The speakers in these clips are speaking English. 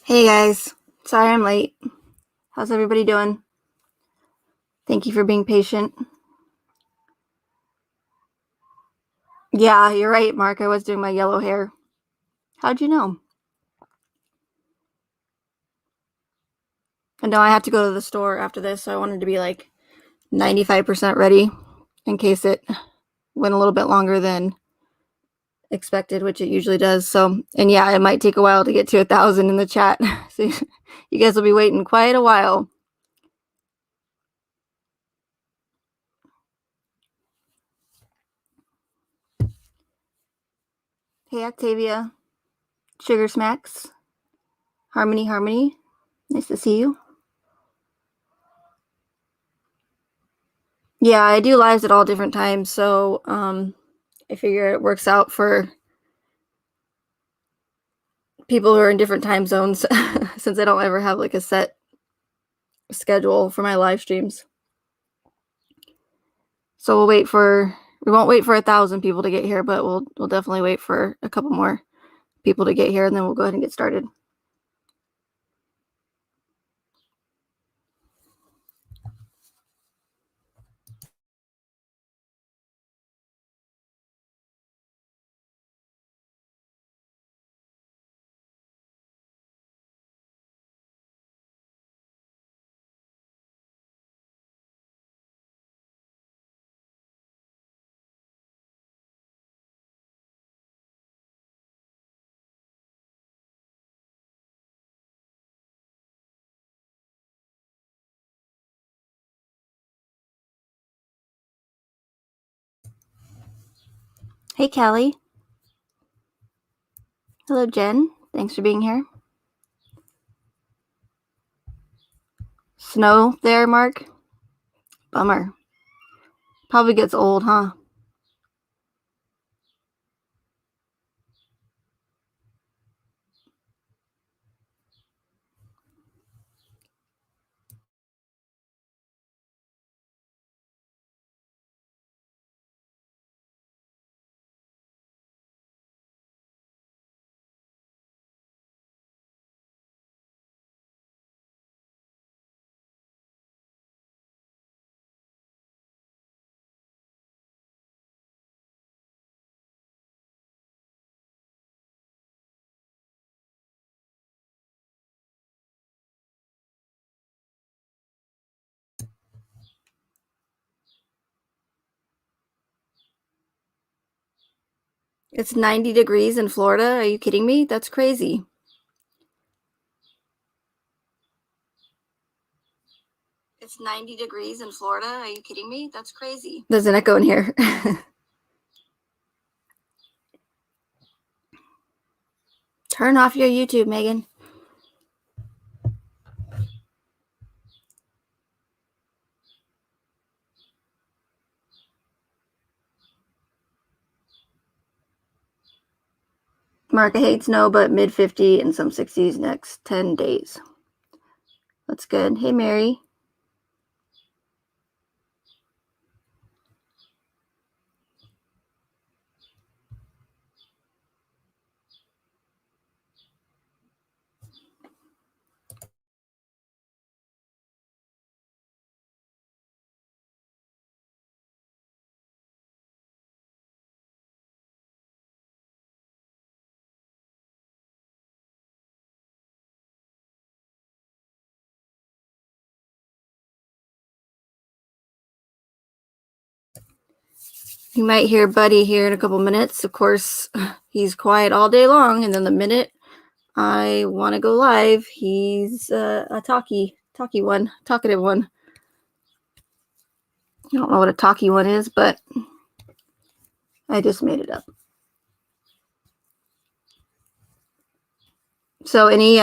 Hey guys, sorry I'm late. How's everybody doing? Thank you for being patient. Yeah, you're right, Mark. I was doing my yellow hair. How'd you know? And now I have to go to the store after this, so I wanted to be like 95% ready in case it went a little bit longer than expected, which it usually does. So, and yeah, it might take a while to get to 1,000 in the chat. So you guys will be waiting quite a while. Hey, Octavia, Sugar Smacks, Harmony. Nice to see you. Yeah, I do lives at all different times, so I figure it works out for people who are in different time zones since I don't ever have like a set schedule for my live streams. So we won't wait for 1,000 people to get here, but we'll definitely wait for a couple more people to get here, and then we'll go ahead and get started. Hey, Callie. Hello, Jen. Thanks for being here. Snow there, Mark? Bummer. Probably gets old, huh? It's 90 degrees in Florida. Are you kidding me? That's crazy. It's 90 degrees in Florida. Are you kidding me? That's crazy. There's an echo in here. Turn off your YouTube, Megan. Mark, I hate snow, but mid 50 and some 60s next 10 days. That's good. Hey, Mary. You might hear Buddy here in a couple minutes. Of course, he's quiet all day long, and then the minute I want to go live, he's a talkative one. I don't know what a talkie one is, but I just made it up. So, any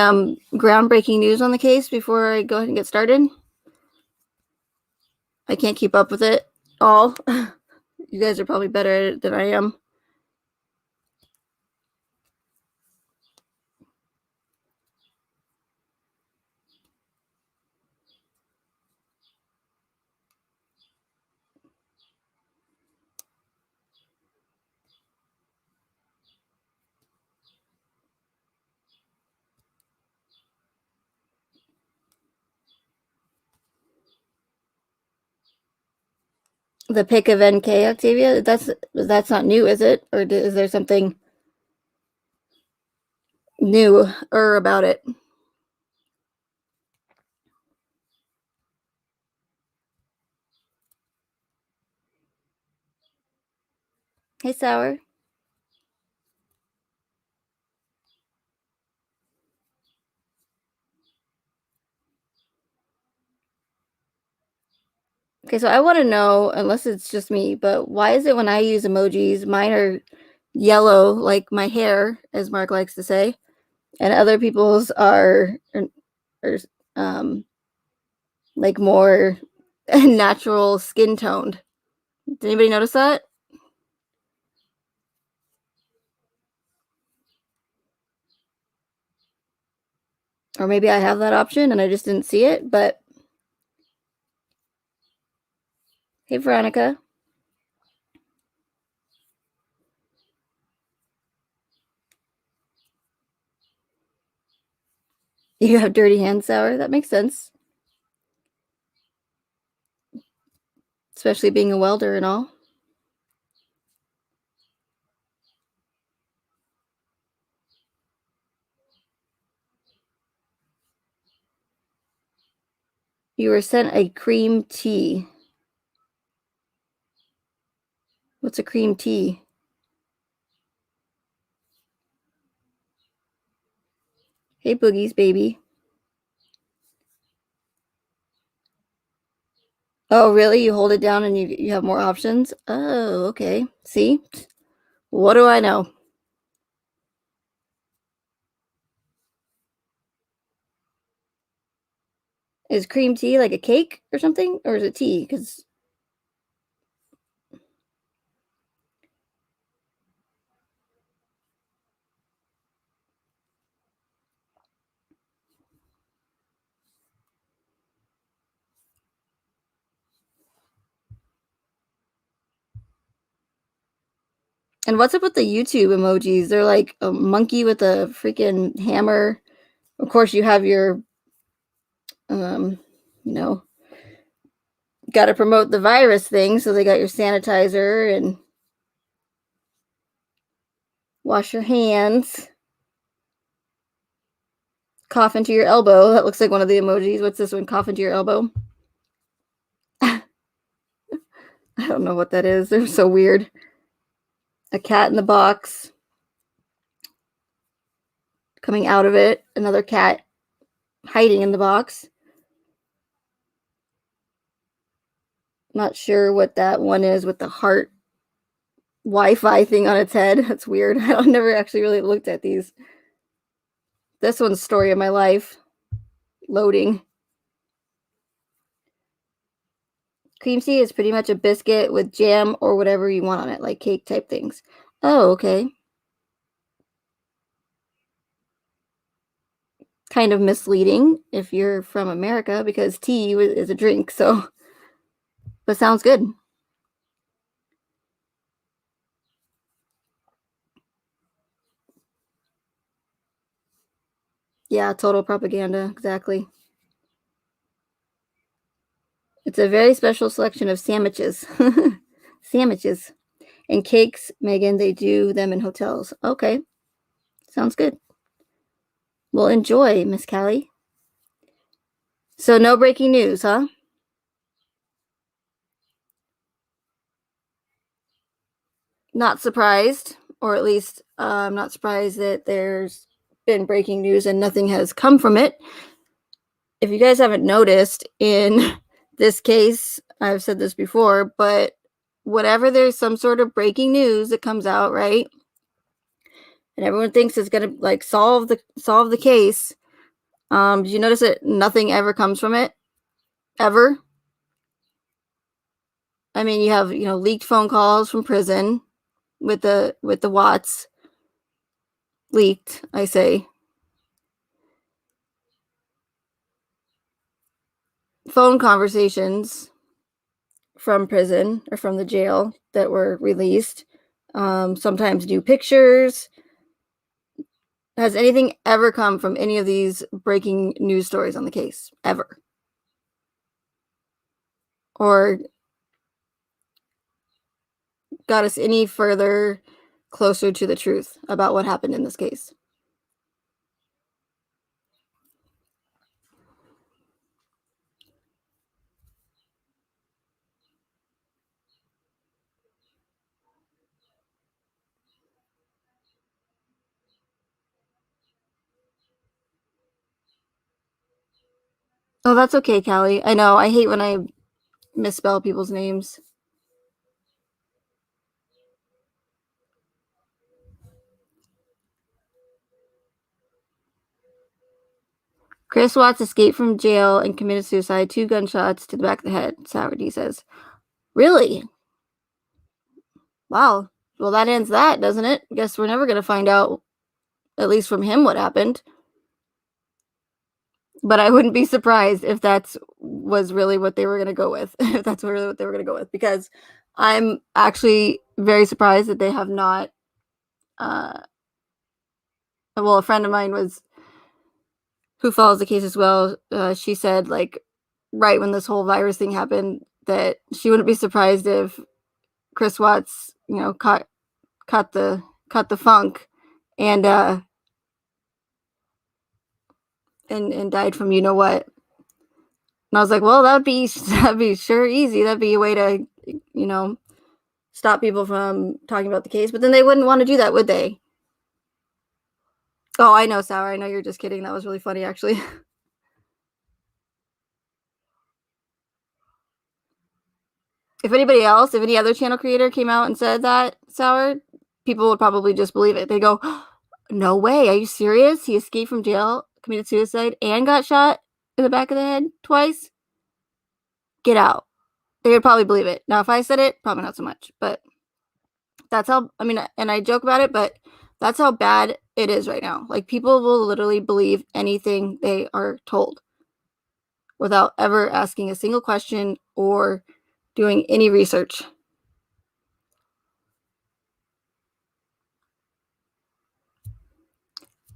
groundbreaking news on the case before I go ahead and get started? I can't keep up with it all. You guys are probably better at it than I am. The pick of NK, Octavia? That's not new, is it? Or is there something new about it? Hey, Sour. Okay, so I want to know, unless it's just me, but why is it when I use emojis, mine are yellow like my hair, as Mark likes to say, and other people's are um like more natural skin toned. Did anybody notice that? Or maybe I have that option and I just didn't see it, but hey, Veronica. You have dirty hands, Sour. That makes sense. Especially being a welder and all. You were sent a cream tea. What's a cream tea? Hey, Boogies, baby. Oh, really? You hold it down and you have more options? Oh, okay. See? What do I know? Is cream tea like a cake or something? Or is it tea? Because and what's up with the YouTube emojis? They're like a monkey with a freaking hammer. Of course, you have your, you know, got to promote the virus thing. So they got your sanitizer and wash your hands. Cough into your elbow. That looks like one of the emojis. What's this one? Cough into your elbow. I don't know what that is. They're so weird. A cat in the box. Coming out of it. Another cat hiding in the box. Not sure what that one is with the heart Wi-Fi thing on its head. That's weird. I've never actually really looked at these. This one's story of my life. Loading. Cream tea is pretty much a biscuit with jam or whatever you want on it, like cake type things. Oh, okay. Kind of misleading if you're from America because tea is a drink, so but sounds good. Yeah, total propaganda, exactly. It's a very special selection of sandwiches. Sandwiches. And cakes, Megan, they do them in hotels. Okay, sounds good. Well, enjoy, Miss Callie. So no breaking news, huh? Not surprised, or at least I'm not surprised that there's been breaking news and nothing has come from it. If you guys haven't noticed in this case, I've said this before, but whenever there's some sort of breaking news that comes out, right? And everyone thinks it's gonna like solve the case. Did you notice that nothing ever comes from it? Ever? I mean, you have, leaked phone calls from prison with the Watts leaked, I say. Phone conversations from prison or from the jail that were released. Sometimes new pictures. Has anything ever come from any of these breaking news stories on the case? Ever? Or got us any further closer to the truth about what happened in this case. Oh, that's okay, Callie. I know. I hate when I misspell people's names. Chris Watts escaped from jail and committed suicide. 2 gunshots to the back of the head, Saturday says. Really? Wow. Well, that ends that, doesn't it? Guess we're never going to find out, at least from him, what happened. But I wouldn't be surprised if that's was really what they were going to go with. If that's really what they were going to go with, because I'm actually very surprised that they have not. Well, a friend of mine who follows the case as well. She said, like, right when this whole virus thing happened, that she wouldn't be surprised if Chris Watts, caught the funk, and and died from you know what. And I was like, well, that'd be sure easy. That'd be a way to, stop people from talking about the case. But then they wouldn't want to do that, would they? Oh, I know, Sour. I know you're just kidding. That was really funny, actually. If any other channel creator came out and said that, Sour, people would probably just believe it. They go, oh, no way. Are you serious? He escaped from jail, committed suicide, and got shot in the back of the head twice? Get out. They would probably believe it. Now, if I said it, probably not so much. But that's how, I mean, and I joke about it, but that's how bad it is right now. Like, people will literally believe anything they are told without ever asking a single question or doing any research.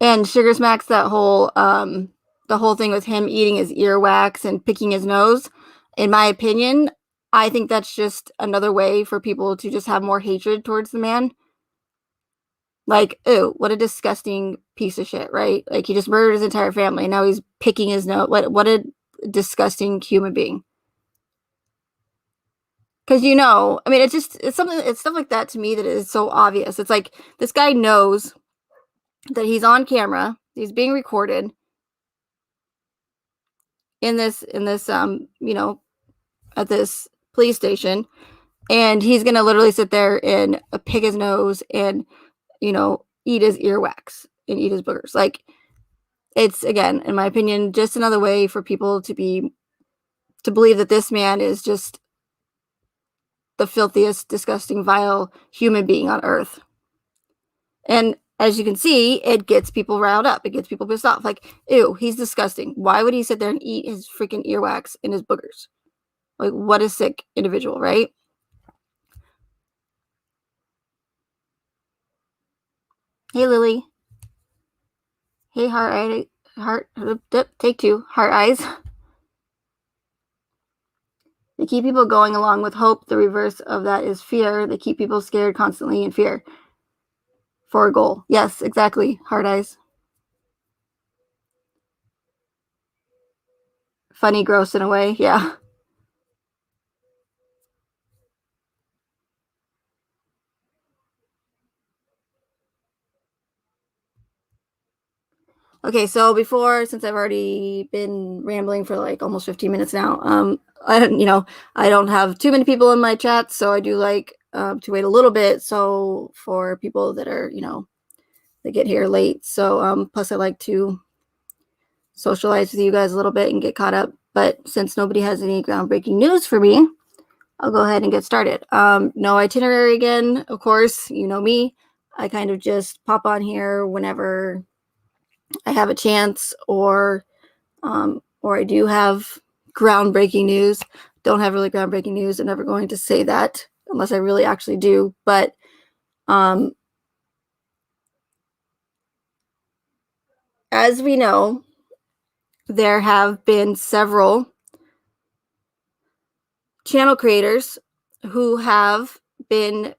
And Sugar Smacks, the whole thing with him eating his earwax and picking his nose, in my opinion, I think that's just another way for people to just have more hatred towards the man. Like, ew, what a disgusting piece of shit, right? Like, he just murdered his entire family, and now he's picking his nose. What a disgusting human being. Because, I mean, it's stuff like that to me that is so obvious. It's like, this guy knows that he's on camera, he's being recorded in this at this police station, and he's gonna literally sit there and pick his nose and eat his earwax and eat his boogers. Like, it's, again, in my opinion, just another way for people to believe that this man is just the filthiest, disgusting, vile human being on earth. And as you can see, it gets people riled up. It gets people pissed off. Like, ew, he's disgusting. Why would he sit there and eat his freaking earwax and his boogers? Like, what a sick individual, right? Hey, Lily. Hey, take 2, heart eyes. They keep people going along with hope. The reverse of that is fear. They keep people scared constantly in fear for a goal. Yes, exactly. Heart eyes. Funny, gross in a way. Yeah. Okay, so since I've already been rambling for like almost 15 minutes now, I don't have too many people in my chat, so I do like to wait a little bit. So for people that are, that get here late. So plus I like to socialize with you guys a little bit and get caught up. But since nobody has any groundbreaking news for me, I'll go ahead and get started. No itinerary again, of course, you know me. I kind of just pop on here whenever I have a chance, or I do have groundbreaking news. Don't have really groundbreaking news. I'm never going to say that unless I really actually do. But as we know, there have been several channel creators who have been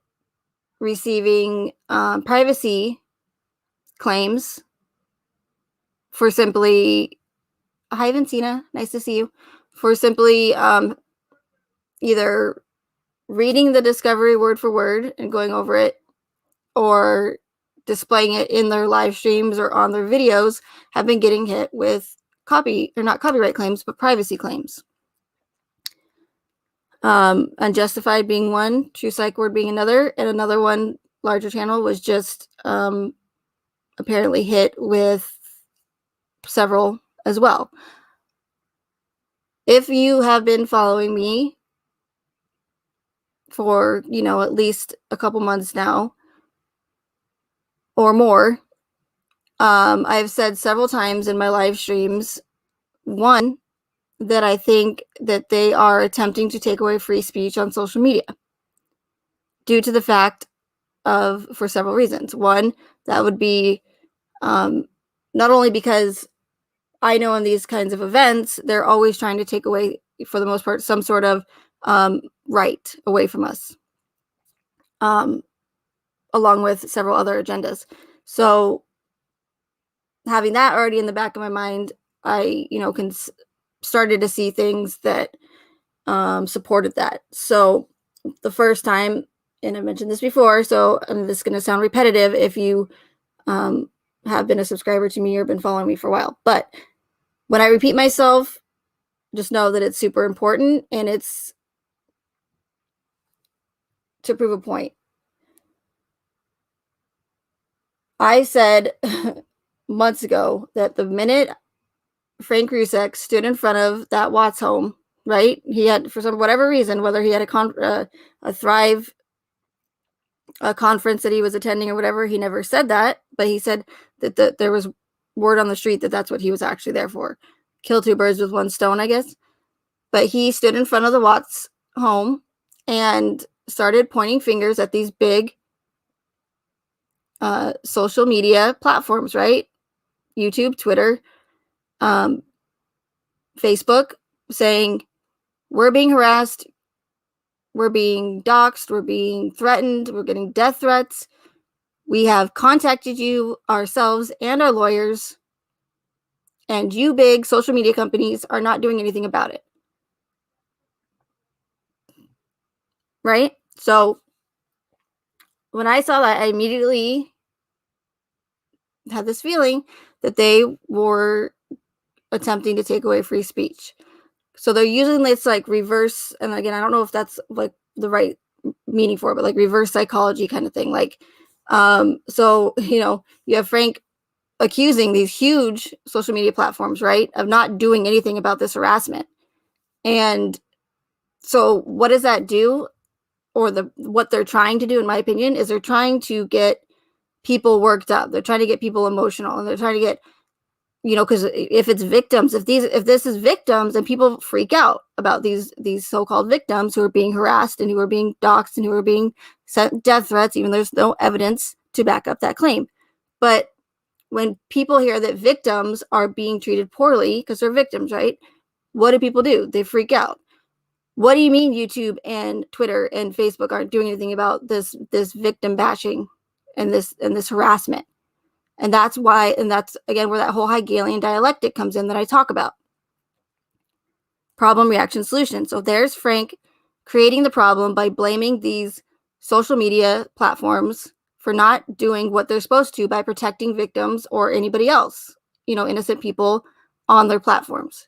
receiving privacy claims for simply, hi Vincina, nice to see you, for simply either reading the discovery word for word and going over it, or displaying it in their live streams or on their videos, have been getting hit with not copyright claims, but privacy claims. Unjustified being one, True Psych Word being another, and another one, larger channel, was just apparently hit with several as well. If you have been following me for, at least a couple months now or more, I've said several times in my live streams, one, that I think that they are attempting to take away free speech on social media due to the fact of, for several reasons. One, that would be not only because I know in these kinds of events, they're always trying to take away, for the most part, some sort of right away from us, along with several other agendas. So having that already in the back of my mind, I, started to see things that supported that. So the first time, and I mentioned this before, so this is going to sound repetitive if you have been a subscriber to me or been following me for a while, but when I repeat myself, just know that it's super important, and it's to prove a point. I said months ago that the minute Frank Rusek stood in front of that Watts home, right? He had, for whatever reason, whether he had a Thrive conference that he was attending or whatever, he never said that, but he said that there was word on the street that that's what he was actually there for. Kill two birds with one stone, I guess. But he stood in front of the Watts home and started pointing fingers at these big social media platforms, right? YouTube, Twitter, Facebook, saying, we're being harassed, we're being doxxed, we're being threatened, we're getting death threats. We have contacted you ourselves and our lawyers, and you big social media companies are not doing anything about it. Right? So when I saw that, I immediately had this feeling that they were attempting to take away free speech. So they're using this like reverse, and again, I don't know if that's like the right meaning for it, but like reverse psychology kind of thing. Like, so, you have Frank accusing these huge social media platforms, right, of not doing anything about this harassment. And so what does that do? Or what they're trying to do, in my opinion, is they're trying to get people worked up. They're trying to get people emotional, and they're trying to get, because if it's victims, if this is victims, and people freak out about these so-called victims who are being harassed and who are being doxxed and who are being sent death threats, even though there's no evidence to back up that claim. But when people hear that victims are being treated poorly because they're victims, right? What do? They freak out. What do you mean YouTube and Twitter and Facebook aren't doing anything about this victim bashing and this harassment? And that's why, and that's again where that whole Hegelian dialectic comes in that I talk about. Problem, reaction, solution. So there's Frank creating the problem by blaming these social media platforms for not doing what they're supposed to by protecting victims or anybody else, innocent people on their platforms.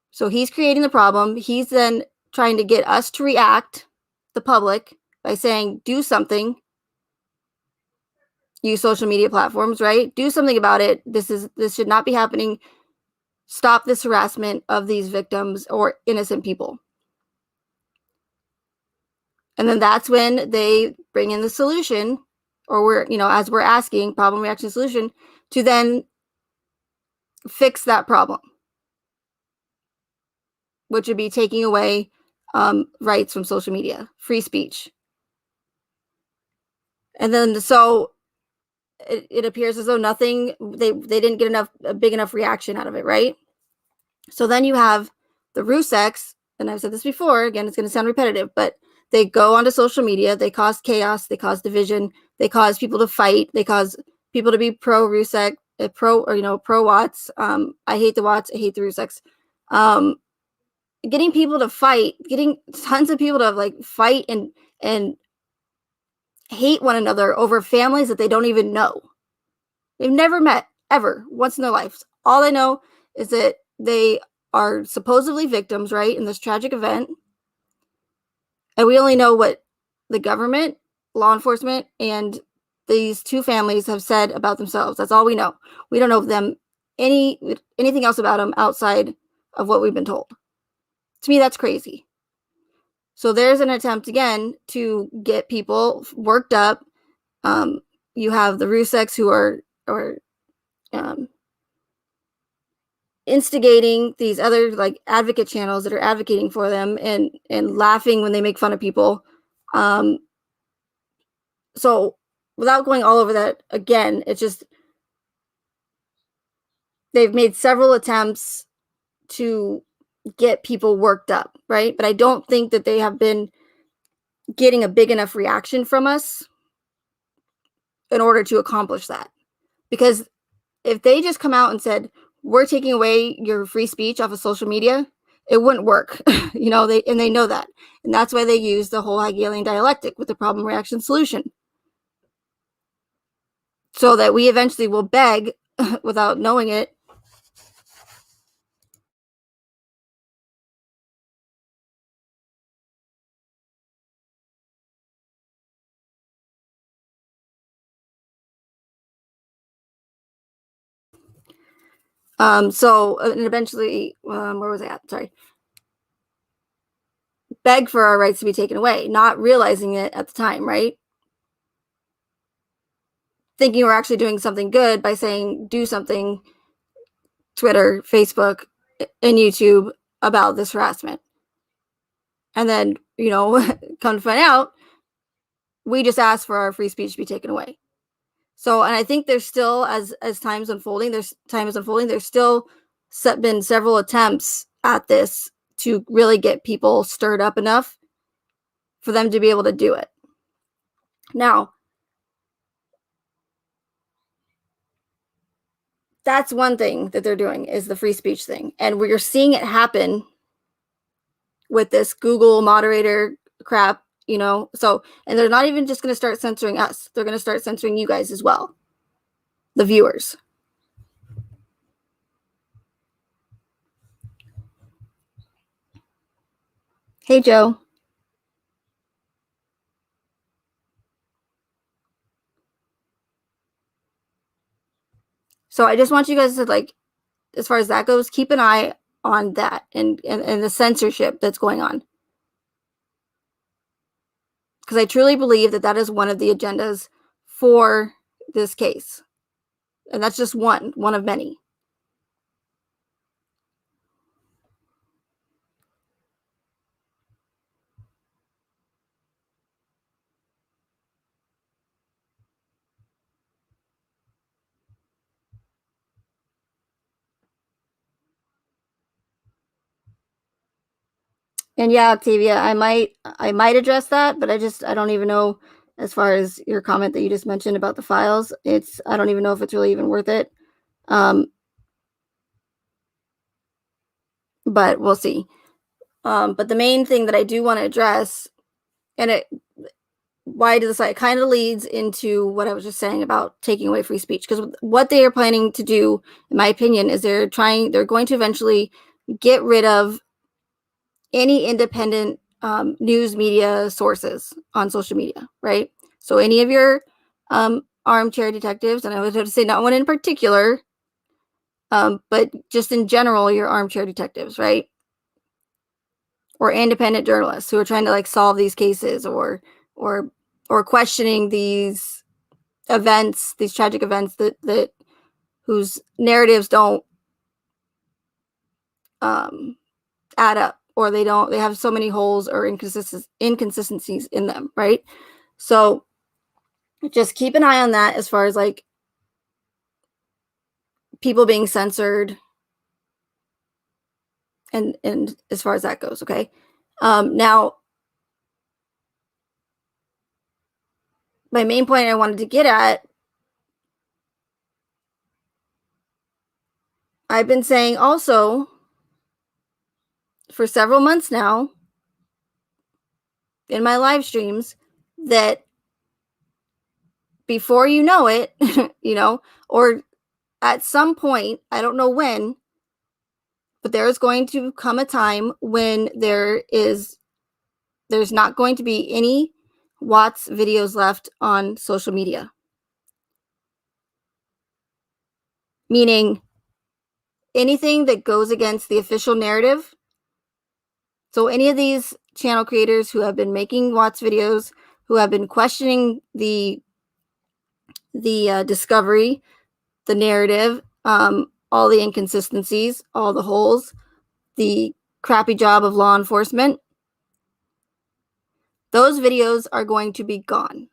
So he's creating the problem. He's then trying to get us to react, the public, by saying, do something. Use social media platforms, right? Do something about it. This should not be happening. Stop this harassment of these victims or innocent people. And then that's when they bring in the solution, or as we're asking, problem, reaction, solution, to then fix that problem, which would be taking away rights from social media, free speech. And then so it appears as though nothing, they didn't get a big enough reaction out of it, right? So then you have the Ruseks, and I've said this before, again, it's going to sound repetitive, but They go onto social media, they cause chaos, they cause division, they cause people to fight, they cause people to be pro Rusex, pro Watts. I hate the Watts, I hate the Rusex. Getting people to fight, getting tons of people to like fight and hate one another over families that they don't even know. They've never met ever once in their lives. All they know is that they are supposedly victims, right, in this tragic event. And we only know what the government, law enforcement, and these two families have said about themselves. That's all we know. We don't know them anything else about them outside of what we've been told. To me, that's crazy. So there's an attempt again to get people worked up. You have the Rusex who are um, instigating these other like advocate channels that are advocating for them and laughing when they make fun of people. So without going all over that again, it's just they've made several attempts to get people worked up, right? But I don't think that they have been getting a big enough reaction from us in order to accomplish that. Because if they just come out and said, we're taking away your free speech off of social media, it wouldn't work. They know that. And that's why they use the whole Hegelian dialectic with the problem, reaction, solution. So that we eventually will beg without knowing it. And eventually, where was I at? Sorry. Beg for our rights to be taken away, not realizing it at the time, right? Thinking we're actually doing something good by saying do something, Twitter, Facebook, and YouTube about this harassment. And then, come to find out, we just asked for our free speech to be taken away. So, and I think there's still, as time is unfolding, there's still been several attempts at this to really get people stirred up enough for them to be able to do it. Now, that's one thing that they're doing is the free speech thing. And we're seeing it happen with this Google moderator crap, So, and they're not even just going to start censoring us. They're going to start censoring you guys as well, the viewers. Hey, Joe. So I just want you guys to, like, as far as that goes, keep an eye on that and the censorship that's going on. Because I truly believe that is one of the agendas for this case. And that's just one of many. And yeah, Octavia, I might address that, but I don't even know, as far as your comment that you just mentioned about the files. I don't even know if it's really even worth it. But we'll see. But the main thing that I do want to address, and why do this? It kind of leads into what I was just saying about taking away free speech, because what they are planning to do, in my opinion, is they're going to eventually get rid of any independent news media sources on social media, right? So any of your armchair detectives, and I would have to say not one in particular, but just in general, your armchair detectives, right? Or independent journalists who are trying to like solve these cases or questioning these events, these tragic events that whose narratives don't add up, or they have so many holes or inconsistencies in them, right? So just keep an eye on that as far as like people being censored and as far as that goes, okay? Now, my main point I wanted to get at, I've been saying also for several months now in my live streams that before you know it, or at some point, I don't know when, but there is going to come a time when there's not going to be any Watts videos left on social media. Meaning anything that goes against the official narrative. So any of these channel creators who have been making Watts videos, who have been questioning the discovery, the narrative, all the inconsistencies, all the holes, the crappy job of law enforcement, those videos are going to be gone.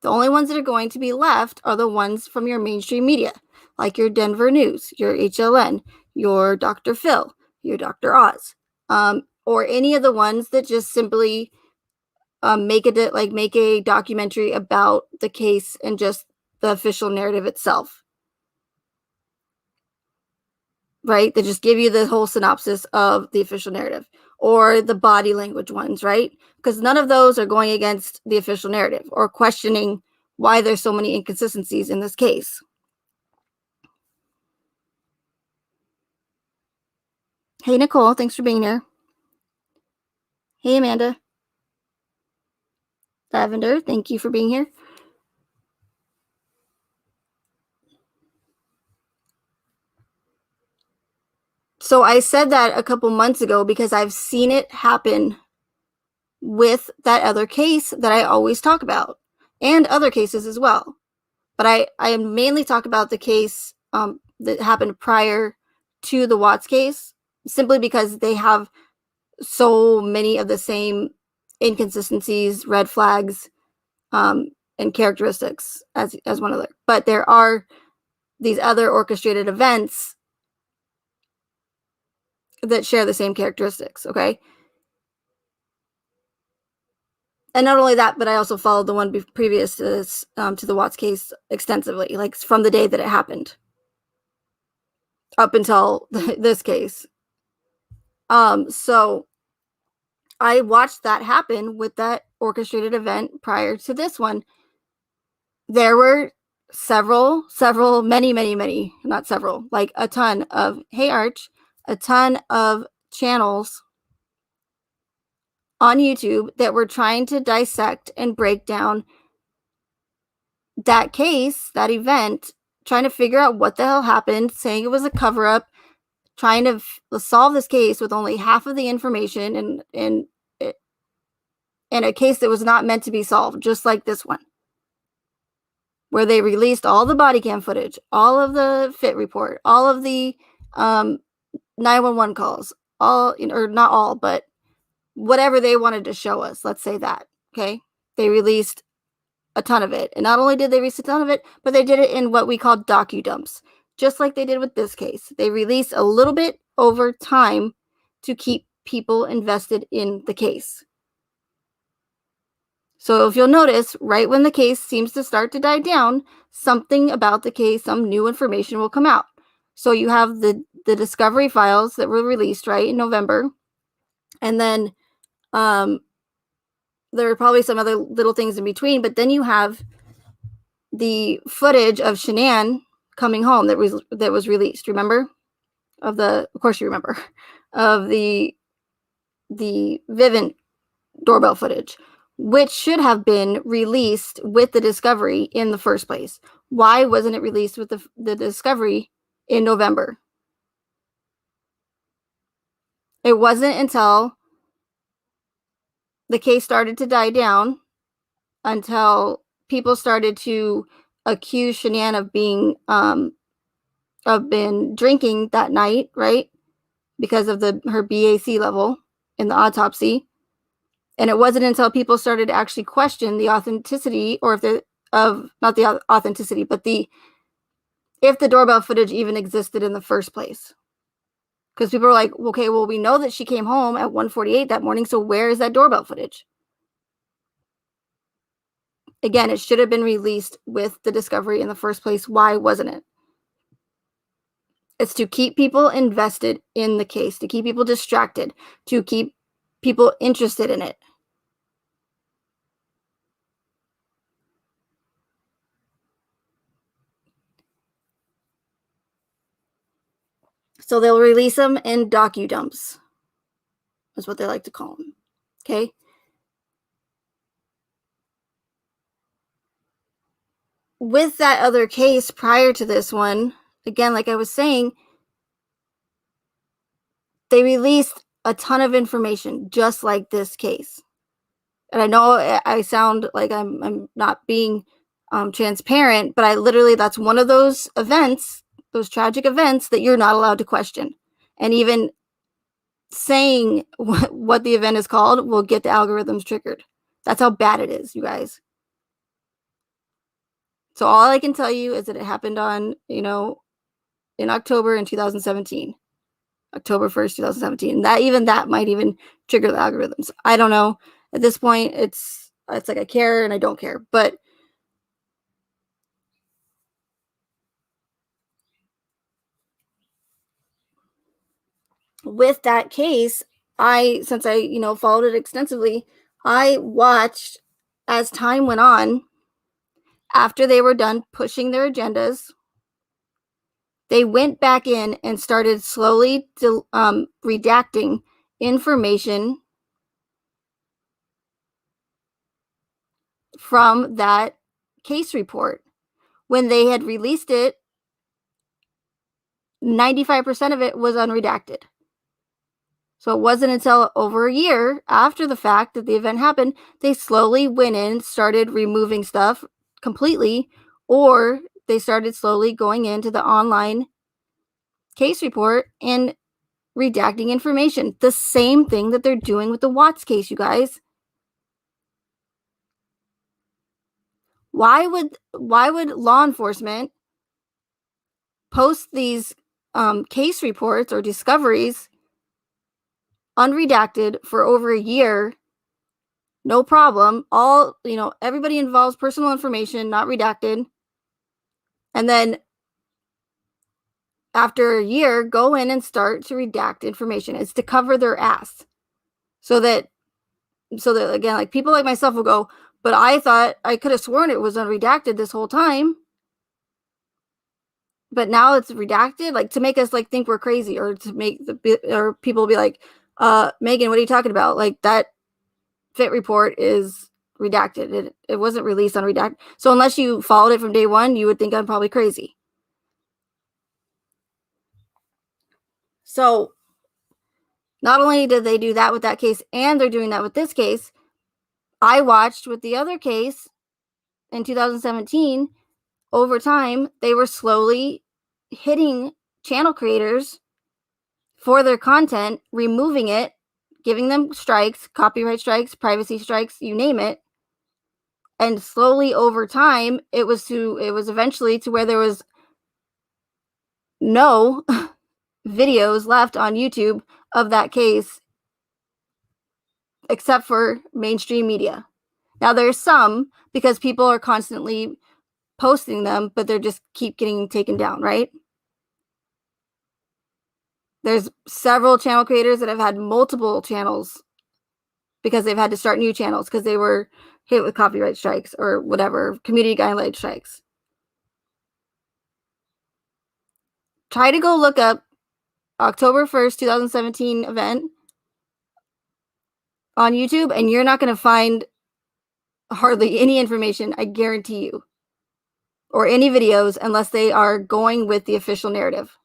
The only ones that are going to be left are the ones from your mainstream media, like your Denver News, your HLN, your Dr. Phil, your Dr. Oz, or any of the ones that just simply make a documentary about the case and just the official narrative itself. Right? They just give you the whole synopsis of the official narrative, or the body language ones, right? Because none of those are going against the official narrative or questioning why there's so many inconsistencies in this case. Hey, Nicole, thanks for being here. Hey, Amanda. Lavender, thank you for being here. So I said that a couple months ago because I've seen it happen with that other case that I always talk about, and other cases as well. But I mainly talk about the case that happened prior to the Watts case, simply because they have so many of the same inconsistencies, red flags, and characteristics as one other. But there are these other orchestrated events that share the same characteristics, okay? And not only that, but I also followed the one previous to this, to the Watts case extensively, like from the day that it happened up until this case. So I watched that happen with that orchestrated event prior to this one. There were many, not several, like a ton of, hey Arch, a ton of channels on YouTube that were trying to dissect and break down that case, that event, trying to figure out what the hell happened, saying it was a cover up, trying to solve this case with only half of the information and a case that was not meant to be solved, just like this one, where they released all the body cam footage, all of the fit report, all of the 911 calls, all, or not all, but whatever they wanted to show us, let's say that, okay? They released a ton of it. And not only did they release a ton of it, but they did it in what we call docu-dumps, just like they did with this case. They released a little bit over time to keep people invested in the case. So if you'll notice, right when the case seems to start to die down, something about the case, some new information will come out. So you have the discovery files that were released, right, in November. And then there are probably some other little things in between, but then you have the footage of Shanann coming home that was released, remember? Of course you remember, of the Vivint doorbell footage, which should have been released with the discovery in the first place. Why wasn't it released with the discovery in November? It wasn't until the case started to die down, until people started to accuse Shanann of being been drinking that night, right? Because of her BAC level in the autopsy. And it wasn't until people started to actually question the authenticity, or not the authenticity, but if the doorbell footage even existed in the first place. Because people are like, okay, well, we know that she came home at 1:48 that morning, so where is that doorbell footage? Again, it should have been released with the discovery in the first place. Why wasn't it? It's to keep people invested in the case, to keep people distracted, to keep people interested in it. So they'll release them in docu-dumps, is what they like to call them. Okay? With that other case prior to this one, again, like I was saying, they released a ton of information just like this case. And I know I sound like I'm not being transparent, but I literally, that's one of those events, those tragic events that you're not allowed to question. And even saying what the event is called will get the algorithms triggered. That's how bad it is, you guys. So all I can tell you is that it happened on, in October in 2017. October 1st, 2017. That might even trigger the algorithms. I don't know. At this point, it's like I care and I don't care. But with that case, since I, followed it extensively, I watched as time went on, after they were done pushing their agendas, they went back in and started slowly redacting information from that case report. When they had released it, 95% of it was unredacted. So it wasn't until over a year after the fact that the event happened, they slowly went in, started removing stuff completely, or they started slowly going into the online case report and redacting information. The same thing that they're doing with the Watts case, you guys. Why would law enforcement post these case reports or discoveries unredacted for over a year? No problem. All, everybody involves personal information, not redacted. And then after a year, go in and start to redact information. It's to cover their ass. So that again, like people like myself will go, but I thought I could have sworn it was unredacted this whole time. But now it's redacted, like to make us like think we're crazy, or to make or people will be like, Megan, what are you talking about? Like that fit report is redacted. It wasn't released unredacted. So unless you followed it from day one, you would think I'm probably crazy. So not only did they do that with that case, and they're doing that with this case, I watched with the other case in 2017, over time, they were slowly hitting channel creators for their content, removing it, giving them strikes, copyright strikes, privacy strikes, you name it. And slowly over time, it was eventually to where there was no videos left on YouTube of that case except for mainstream media. Now there's some, because people are constantly posting them, but they're just keep getting taken down, right? There's several channel creators that have had multiple channels because they've had to start new channels because they were hit with copyright strikes or whatever, community guideline strikes. Try to go look up October 1st, 2017 event on YouTube, and you're not going to find hardly any information, I guarantee you, or any videos, unless they are going with the official narrative.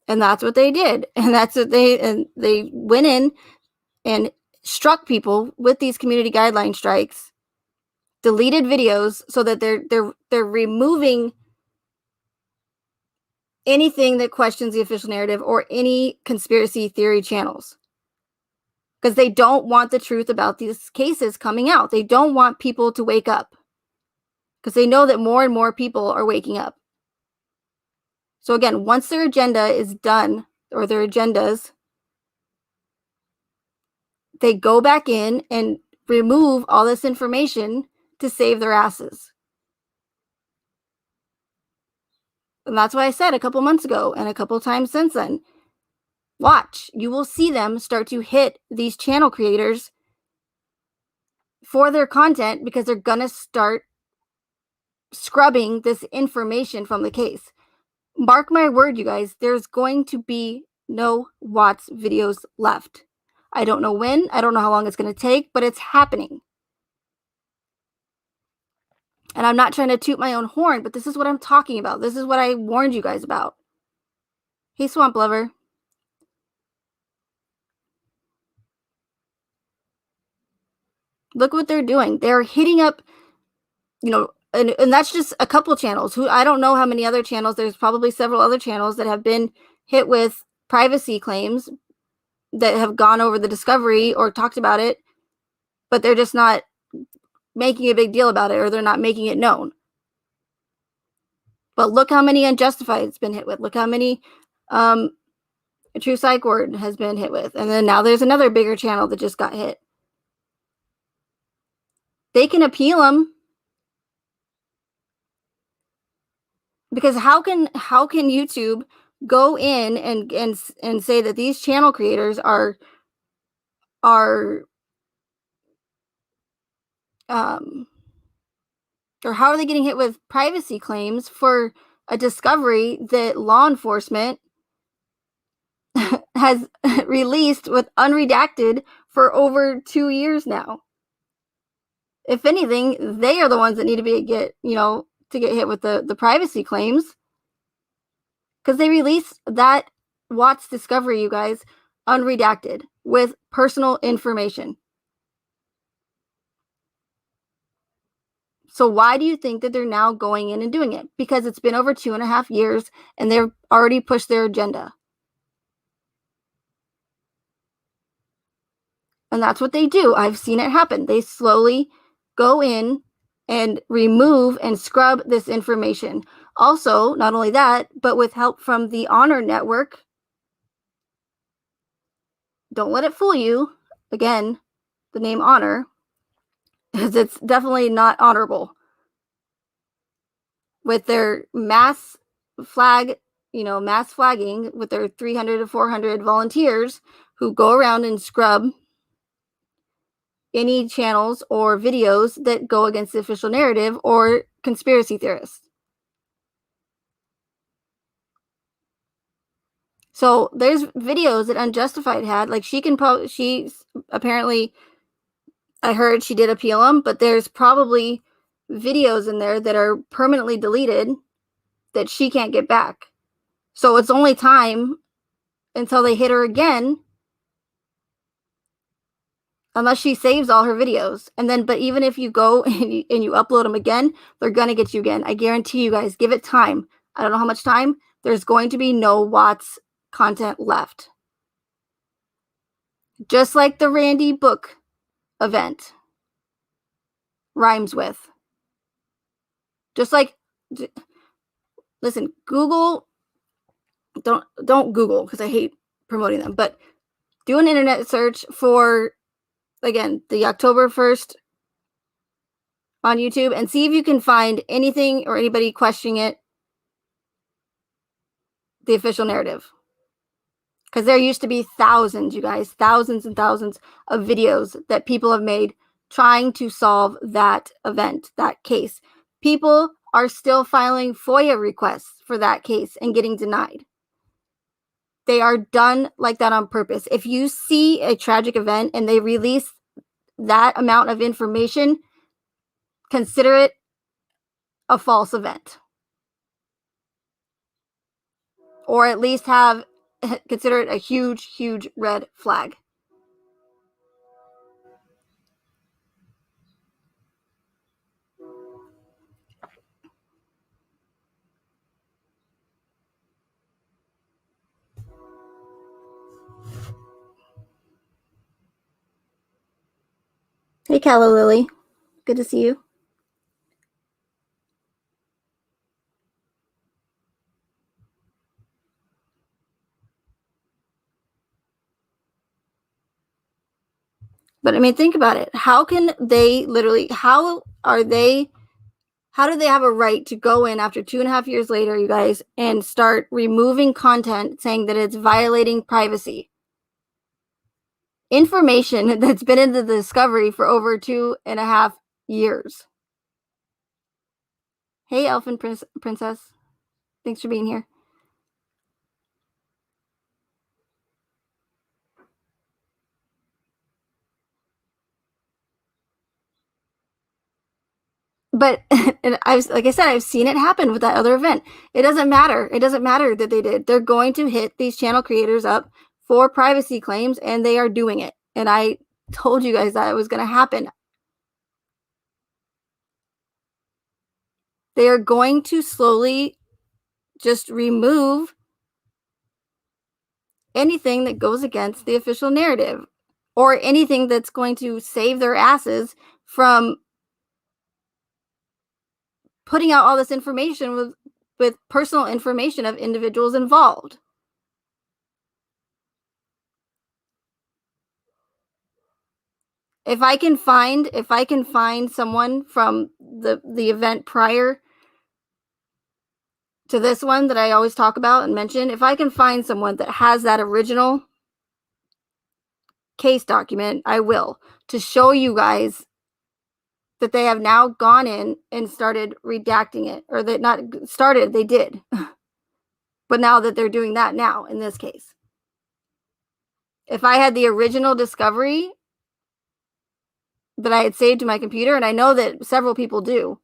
And that's what they did. And that's what they went in and struck people with these community guideline strikes, deleted videos, so that they're removing anything that questions the official narrative or any conspiracy theory channels, because they don't want the truth about these cases coming out. They don't want people to wake up, because they know that more and more people are waking up. So again, once their agenda is done, or their agendas, they go back in and remove all this information to save their asses. And that's why I said a couple months ago and a couple times since then, watch, you will see them start to hit these channel creators for their content because they're going to start scrubbing this information from the case. Mark my word, you guys, there's going to be no Watts videos left. I don't know when, I don't know how long it's going to take, but it's happening. And I'm not trying to toot my own horn, but this is what I'm talking about. This is what I warned you guys about. Hey, Swamp Lover. Look what they're doing. They're hitting up, you know, and that's just a couple channels. Who, I don't know how many other channels. There's probably several other channels that have been hit with privacy claims that have gone over the discovery or talked about it, but they're just not making a big deal about it, or they're not making it known. But look how many Unjustified it's been hit with. Look how many True Psych Ward has been hit with. And then now there's another bigger channel that just got hit. They can appeal them. Because how can YouTube go in and say that these channel creators are or how are they getting hit with privacy claims for a discovery that law enforcement has released with unredacted for over 2 years now? If anything, they are the ones that need to get hit with the privacy claims, because they released that Watts discovery, you guys, unredacted with personal information. So why do you think that they're now going in and doing it? Because it's been over 2.5 years and they've already pushed their agenda. And that's what they do. I've seen it happen. They slowly go in and remove and scrub this information. Also, not only that, but with help from the Honor Network. Don't let it fool you. Again, the name Honor, because it's definitely not honorable. With their mass flagging with their 300 to 400 volunteers who go around and scrub any channels or videos that go against the official narrative or conspiracy theorists. So there's videos that Unjustified had, like she's apparently, I heard she did appeal them, but there's probably videos in there that are permanently deleted that she can't get back. So it's only time until they hit her again, unless she saves all her videos. And then, but even if you go and you upload them again, they're going to get you again. I guarantee you guys, give it time. I don't know how much time. There's going to be no Watts content left. Just like the Randy book event rhymes with. Just like, listen, Google, don't Google, because I hate promoting them, but do an internet search for, again, the October 1st on YouTube and see if you can find anything or anybody questioning it, the official narrative. Because there used to be thousands, you guys, thousands and thousands of videos that people have made trying to solve that event, that case. People are still filing FOIA requests for that case and getting denied. They are done like that on purpose. If you see a tragic event and they release that amount of information, consider it a false event. Or at least consider it a huge, huge red flag. Hey, Calla Lily. Good to see you. But I mean, think about it. How can they literally, how do they have a right to go in after 2.5 years later, you guys, and start removing content saying that it's violating privacy? Information that's been in the discovery for over 2.5 years. Hey, Elfin Princess. Thanks for being here. But and like I said, I've seen it happen with that other event. It doesn't matter. It doesn't matter that they did. They're going to hit these channel creators up for privacy claims, and they are doing it. And I told you guys that it was going to happen. They are going to slowly just remove anything that goes against the official narrative, or anything that's going to save their asses from putting out all this information with personal information of individuals involved. If I can find someone from the event prior to this one that I always talk about and mention, if I can find someone that has that original case document, I will, to show you guys that they have now gone in and started redacting it, or that not started, they did. But now that they're doing that now in this case. If I had the original discovery that I had saved to my computer, and I know that several people do,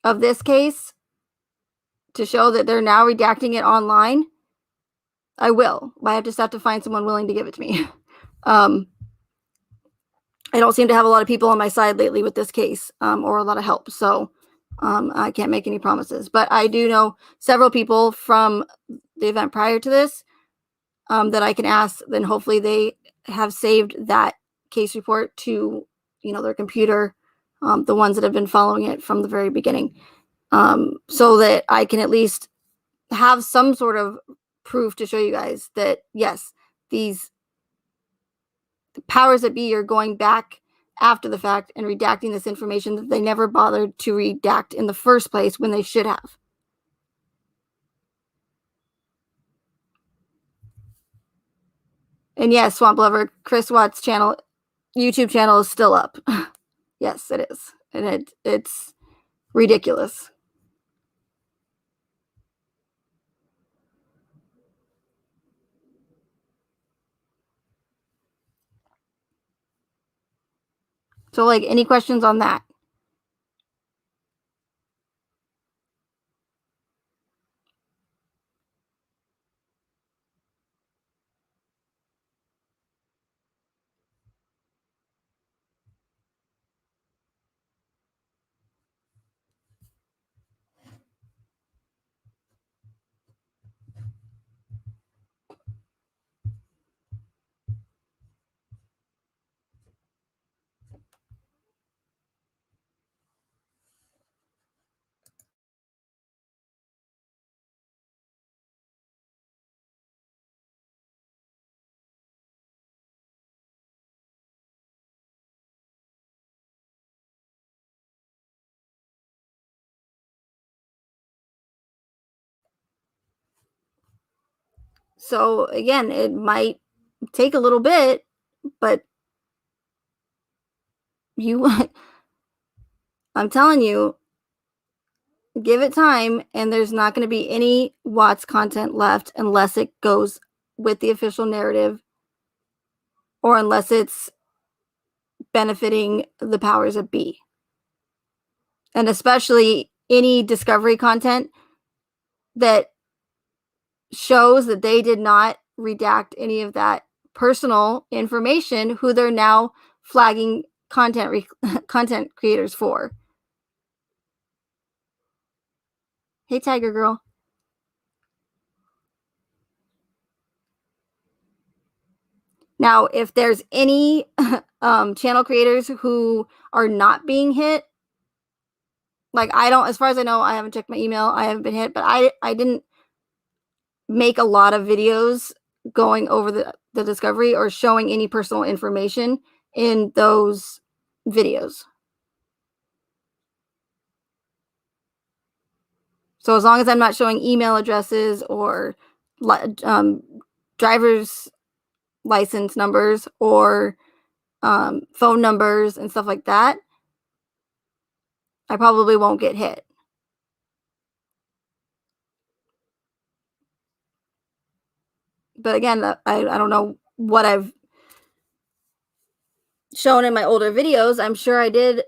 of this case, to show that they're now redacting it online, I will. I just have to find someone willing to give it to me. I don't seem to have a lot of people on my side lately with this case, or a lot of help. So I can't make any promises. But I do know several people from the event prior to this that I can ask. Then hopefully they have saved that case report to, their computer, the ones that have been following it from the very beginning, so that I can at least have some sort of proof to show you guys that, yes, these powers that be are going back after the fact and redacting this information that they never bothered to redact in the first place when they should have. And yes, Swamp Lover, Chris Watt's YouTube channel is still up. Yes, it is. And it's ridiculous. So, like, any questions on that? So, again, it might take a little bit, but I'm telling you, give it time, and there's not going to be any Watts content left unless it goes with the official narrative, or unless it's benefiting the powers that be. And especially any discovery content that shows that they did not redact any of that personal information, who they're now flagging content creators for. Hey, Tiger Girl. Now, if there's any channel creators who are not being hit, like, I don't, as far as I know, I haven't checked my email, I haven't been hit, but I didn't make a lot of videos going over the discovery or showing any personal information in those videos. So as long as I'm not showing email addresses or driver's license numbers or phone numbers and stuff like that, I probably won't get hit. But again, I don't know what I've shown in my older videos. I'm sure I did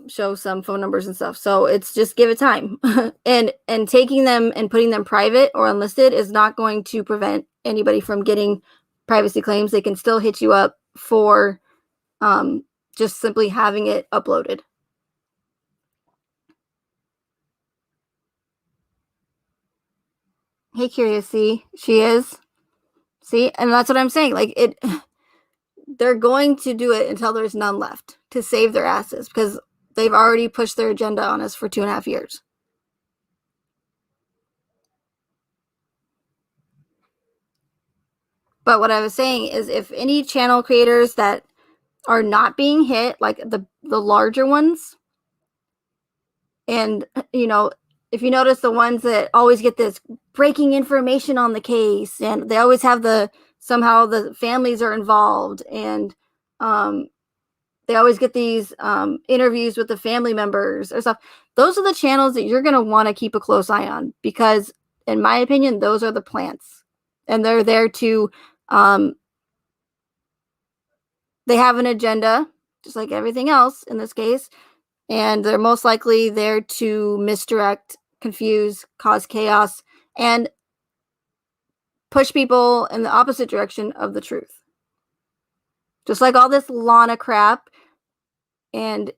show some phone numbers and stuff. So it's just give it time. and taking them and putting them private or unlisted is not going to prevent anybody from getting privacy claims. They can still hit you up for just simply having it uploaded. Hey, Curious, see, she is. See, and that's what I'm saying. Like they're going to do it until there's none left to save their asses because they've already pushed their agenda on us for 2.5 years. But what I was saying is if any channel creators that are not being hit, like the larger ones, and if you notice the ones that always get this breaking information on the case and they always have somehow the families are involved and they always get these interviews with the family members or stuff. Those are the channels that you're going to want to keep a close eye on because, in my opinion, those are the plants. And they're there to, they have an agenda, just like everything else in this case. And they're most likely there to misdirect, confuse, cause chaos, and push people in the opposite direction of the truth. Just like all this Lana crap. And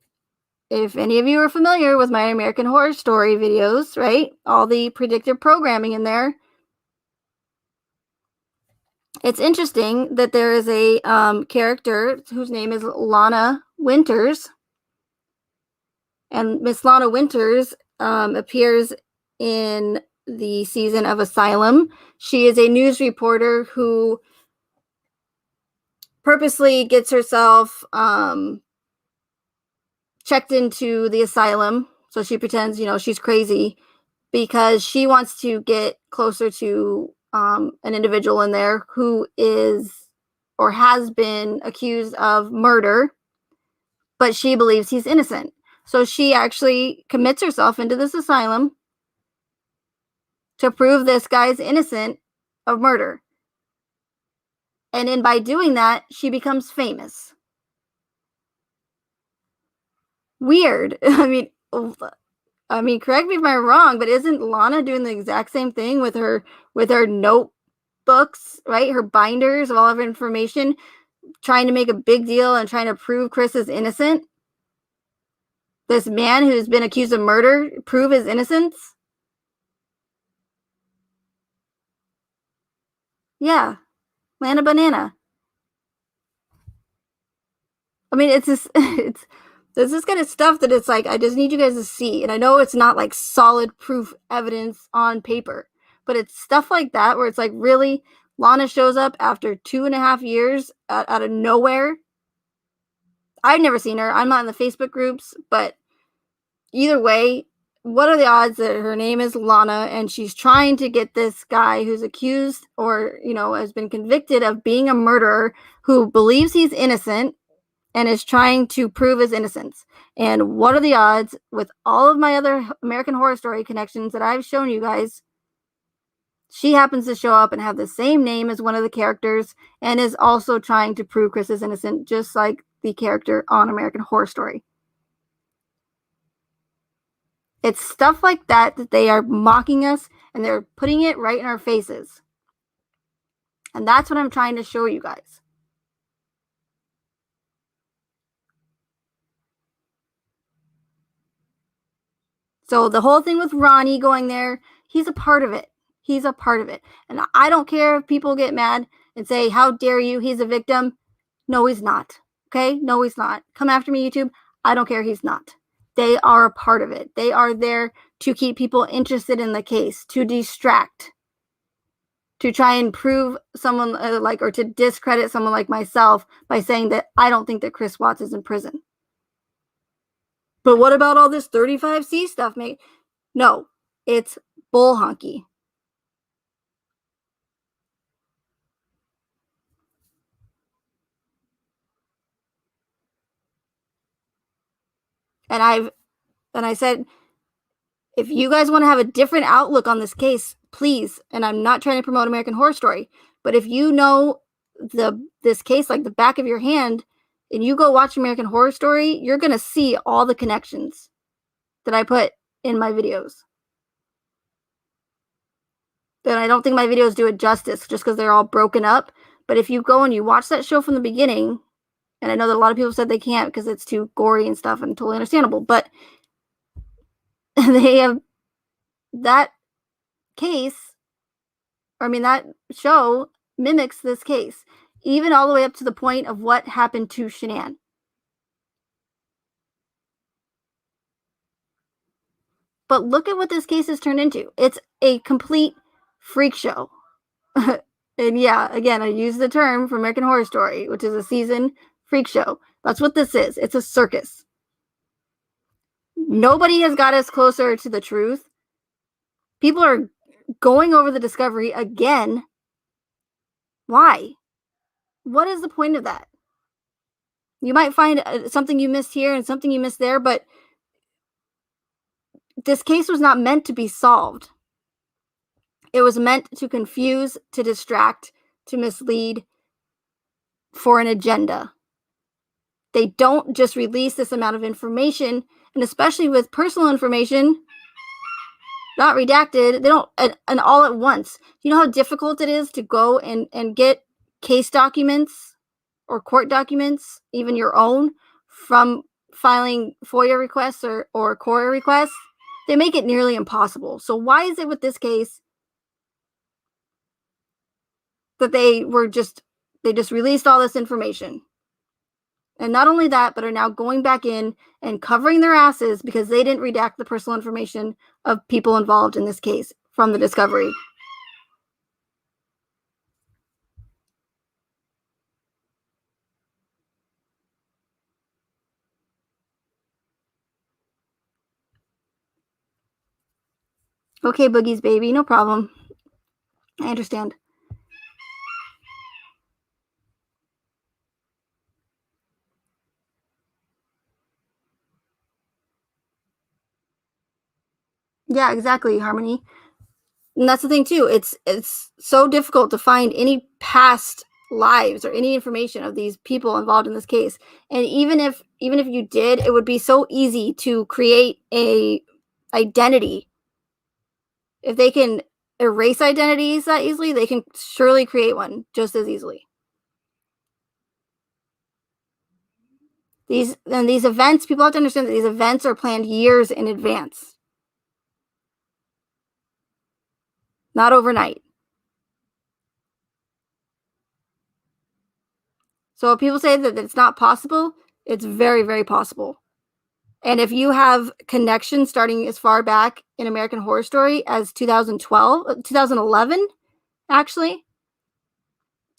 if any of you are familiar with my American Horror Story videos, right? All the predictive programming in there. It's interesting that there is a character whose name is Lana Winters. And Miss Lana Winters appears in the season of Asylum. She is a news reporter who purposely gets herself checked into the asylum. So she pretends, she's crazy because she wants to get closer to an individual in there who is or has been accused of murder, but she believes he's innocent. So she actually commits herself into this asylum to prove this guy's innocent of murder. And by doing that, she becomes famous. Weird. I mean, correct me if I'm wrong, but isn't Lana doing the exact same thing with her notebooks, right? Her binders of all of her information, trying to make a big deal and trying to prove Chris is innocent? This man who's been accused of murder, prove his innocence? Yeah. Lana Banana. I mean, it's this kind of stuff that it's like, I just need you guys to see. And I know it's not like solid proof evidence on paper, but it's stuff like that where it's like, really, Lana shows up after 2.5 years out of nowhere. I've never seen her. I'm not in the Facebook groups, but either way, what are the odds that her name is Lana and she's trying to get this guy who's accused or, has been convicted of being a murderer who believes he's innocent and is trying to prove his innocence? And what are the odds with all of my other American Horror Story connections that I've shown you guys? She happens to show up and have the same name as one of the characters and is also trying to prove Chris is innocent, just like the character on American Horror Story. It's stuff like that they are mocking us and they're putting it right in our faces. And that's what I'm trying to show you guys. So the whole thing with Ronnie going there, he's a part of it. He's a part of it. And I don't care if people get mad and say, how dare you? He's a victim. No, he's not. Okay? No, he's not. Come after me, YouTube. I don't care. He's not. They are a part of it. They are there to keep people interested in the case, to distract. to try and prove someone or to discredit someone like myself by saying that I don't think that Chris Watts is in prison. But what about all this 35C stuff, mate? No, it's bull honky. And I said, if you guys want to have a different outlook on this case, please. And I'm not trying to promote American Horror Story, but if you know this case like the back of your hand, and you go watch American Horror Story, you're gonna see all the connections that I put in my videos. And I don't think my videos do it justice just because they're all broken up. But if you go and you watch that show from the beginning, and I know that a lot of people said they can't because it's too gory and stuff, and totally understandable, but they have that case, that show mimics this case, even all the way up to the point of what happened to Shanann. But look at what this case has turned into. It's a complete freak show. And yeah, again, I use the term from American Horror Story, which is a season freak show. That's what this is. It's a circus. Nobody has got us closer to the truth. People are going over the discovery again. Why? What is the point of that? You might find something you missed here and something you missed there, but this case was not meant to be solved. It was meant to confuse, to distract, to mislead, for an agenda. They don't just release this amount of information, and especially with personal information, not redacted, they don't, and all at once. You know how difficult it is to go and get case documents or court documents, even your own, from filing FOIA requests or CORA requests? They make it nearly impossible. So why is it with this case that they just released all this information? And not only that, but are now going back in and covering their asses because they didn't redact the personal information of people involved in this case from the discovery. Okay, Boogie's baby, no problem. I understand. Yeah, exactly, Harmony. And that's the thing too. It's so difficult to find any past lives or any information of these people involved in this case. And even if you did, it would be so easy to create a identity. If they can erase identities that easily, they can surely create one just as easily. These events, people have to understand that these events are planned years in advance. Not overnight. So if people say that it's not possible, it's very, very possible. And if you have connections starting as far back in American Horror Story as 2011, actually,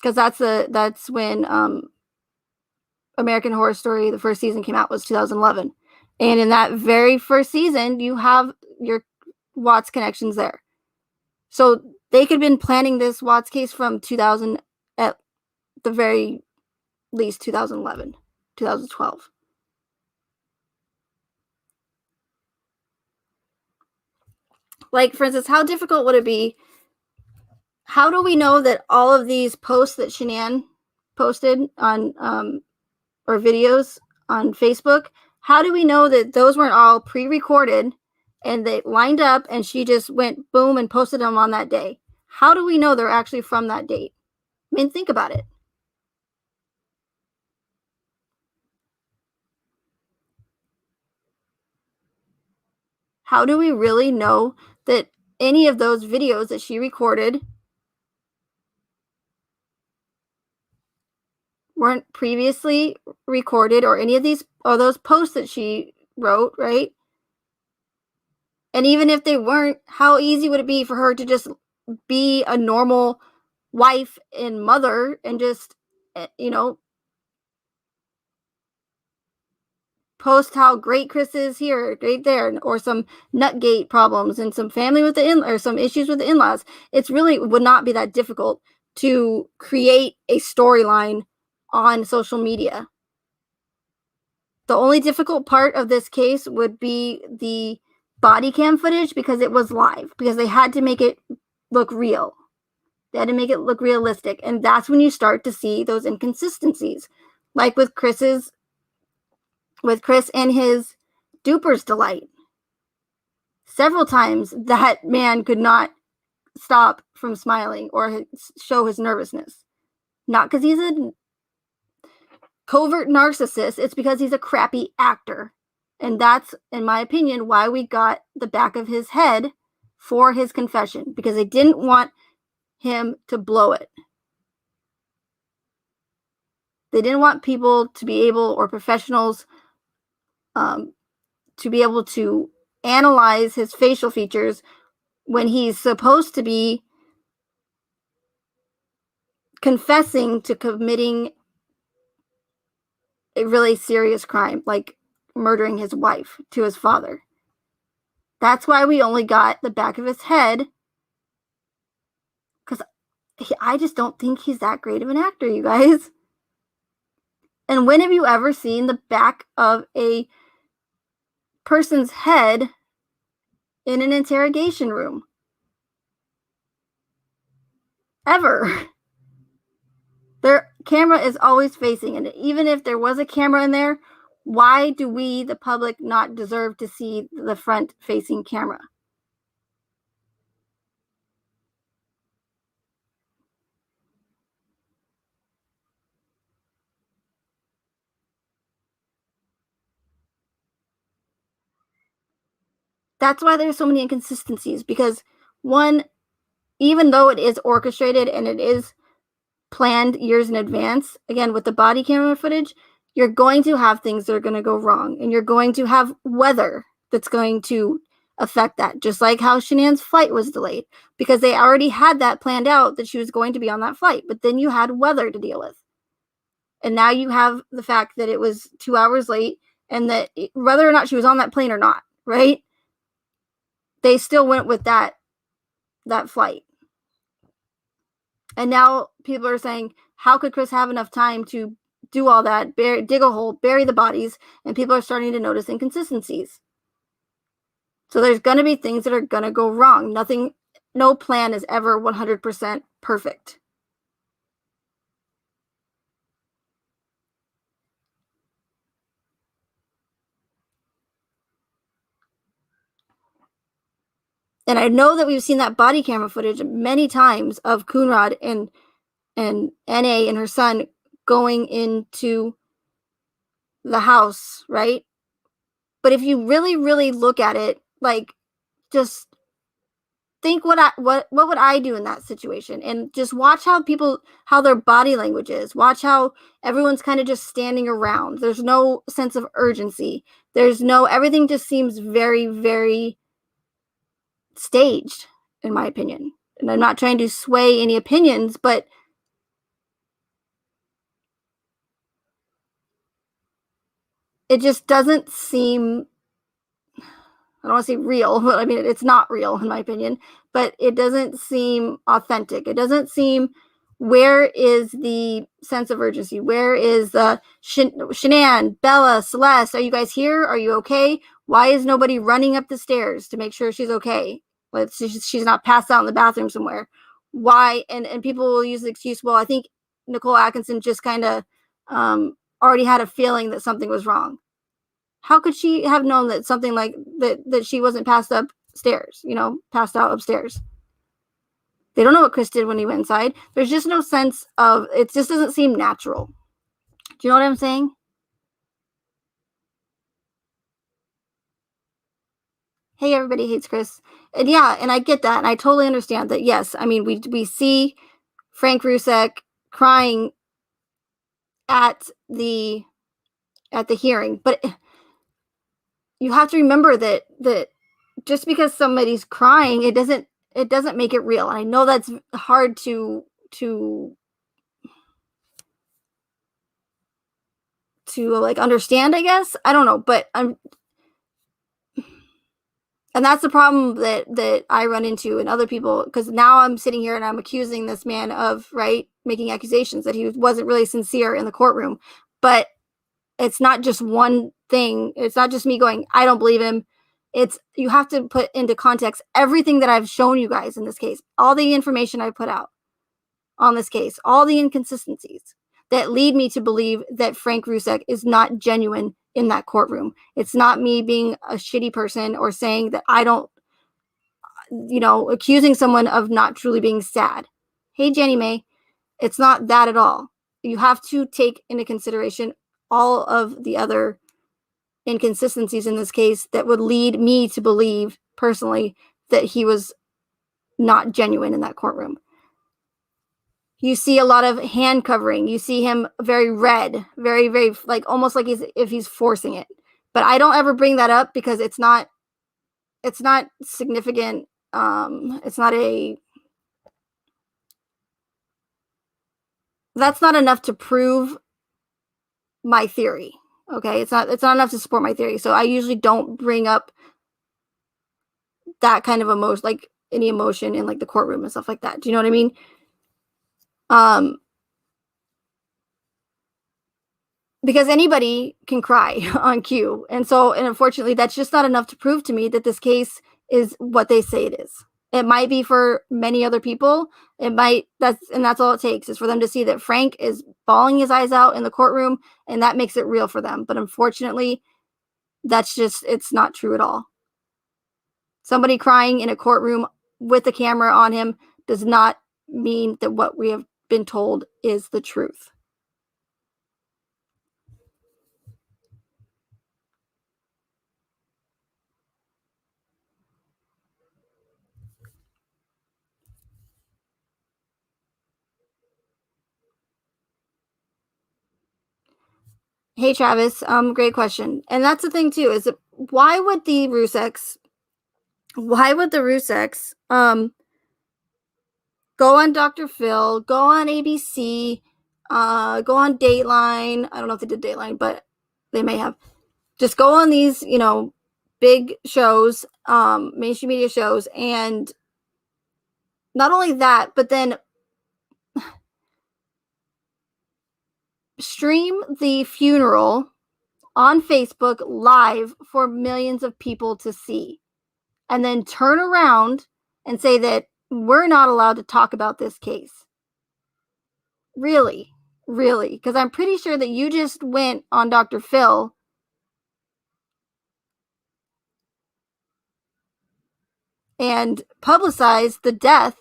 because that's when American Horror Story, the first season, came out, was 2011. And in that very first season, you have your Watts connections there. So they could have been planning this Watts case from 2000, at the very least 2011, 2012. Like, for instance, how difficult would it be? How do we know that all of these posts that Shanann posted on or videos on Facebook, how do we know that those weren't all pre-recorded and they lined up and she just went boom and posted them on that day? How do we know they're actually from that date? I mean, think about it. How do we really know that any of those videos that she recorded weren't previously recorded, or any of those posts that she wrote, right? And even if they weren't, how easy would it be for her to just be a normal wife and mother and just, post how great Chris is here, great there, or some nutgate problems and some family with the or some issues with the in-laws. It's really would not be that difficult to create a storyline on social media. The only difficult part of this case would be the body cam footage because it was live, because they had to make it look real. They had to make it look realistic. And that's when you start to see those inconsistencies. Like with Chris and his duper's delight. Several times that man could not stop from smiling or show his nervousness. Not because he's a covert narcissist, it's because he's a crappy actor. And that's, in my opinion, why we got the back of his head for his confession, because they didn't want him to blow it. They didn't want people to be able, or professionals, to be able to analyze his facial features when he's supposed to be confessing to committing a really serious crime, like murdering his wife to his father. That's why we only got the back of his head, because I just don't think he's that great of an actor, you guys. And when have you ever seen the back of a person's head in an interrogation room? Ever. Their camera is always facing, and even if there was a camera in there, why do we, the public, not deserve to see the front-facing camera? That's why there's so many inconsistencies, because one, even though it is orchestrated and it is planned years in advance, again, with the body camera footage, you're going to have things that are going to go wrong, and you're going to have weather that's going to affect that, just like how Shanann's flight was delayed, because they already had that planned out that she was going to be on that flight, but then you had weather to deal with. And now you have the fact that it was 2 hours late, and that whether or not she was on that plane or not, right? They still went with that flight. And now people are saying, how could Chris have enough time to do all that, dig a hole, bury the bodies? And people are starting to notice inconsistencies. So there's going to be things that are going to go wrong. No plan is ever 100% perfect. And I know that we've seen that body camera footage many times of Coonrod and NA and her son going into the house, right? But if you really, really look at it, like, just think what would I do in that situation, and just watch how their body language is. Watch how everyone's kind of just standing around. There's no sense of urgency. Everything just seems very, very staged, in my opinion. And I'm not trying to sway any opinions, but it just doesn't seem, I don't want to say real, but I mean, it's not real in my opinion, but it doesn't seem authentic. It doesn't seem, where is the sense of urgency? Where is the Shanann, Bella, Celeste? Are you guys here? Are you okay? Why is nobody running up the stairs to make sure she's okay? She's not passed out in the bathroom somewhere. Why? And people will use the excuse, well, I think Nicole Atkinson just kind of already had a feeling that something was wrong. How could she have known that something like that she wasn't passed upstairs, passed out upstairs? They don't know what Chris did when he went inside. There's just no sense of, it just doesn't seem natural. Do you know what I'm saying? Hey, everybody hates Chris. And yeah, and I get that. And I totally understand that. Yes, I mean, we see Frank Rusek crying at the hearing, but you have to remember that just because somebody's crying, it doesn't make it real. I know that's hard to like understand, I guess. I don't know, but and that's the problem that I run into and other people, because now I'm sitting here and I'm accusing this man of, right, making accusations that he wasn't really sincere in the courtroom. But it's not just one thing. It's not just me going, I don't believe him. It's, you have to put into context everything that I've shown you guys in this case, all the information I put out on this case, all the inconsistencies that lead me to believe that Frank Rusek is not genuine in that courtroom. It's not me being a shitty person or saying that I don't, accusing someone of not truly being sad. Hey, Jenny Mae, it's not that at all. You have to take into consideration all of the other inconsistencies in this case that would lead me to believe personally that he was not genuine in that courtroom. You see a lot of hand covering. You see him very red, very, very, like almost like he's forcing it. But I don't ever bring that up because it's not significant. It's not that's not enough to prove my theory. Okay, it's not enough to support my theory. So I usually don't bring up that kind of emotion, like any emotion in like the courtroom and stuff like that. Do you know what I mean? Because anybody can cry on cue. And unfortunately, that's just not enough to prove to me that this case is what they say it is. It might be for many other people. That's all it takes is for them to see that Frank is bawling his eyes out in the courtroom, and that makes it real for them. But unfortunately, it's not true at all. Somebody crying in a courtroom with a camera on him does not mean that what we have been told is the truth. Hey Travis, great question. And that's the thing too, is that why would the Ruseks go on Dr. Phil, go on ABC, go on Dateline. I don't know if they did Dateline, but they may have. Just go on these, big shows, mainstream media shows, and not only that, but then stream the funeral on Facebook live for millions of people to see, and then turn around and say that we're not allowed to talk about this case. Really? Really? Because I'm pretty sure that you just went on Dr. Phil and publicized the death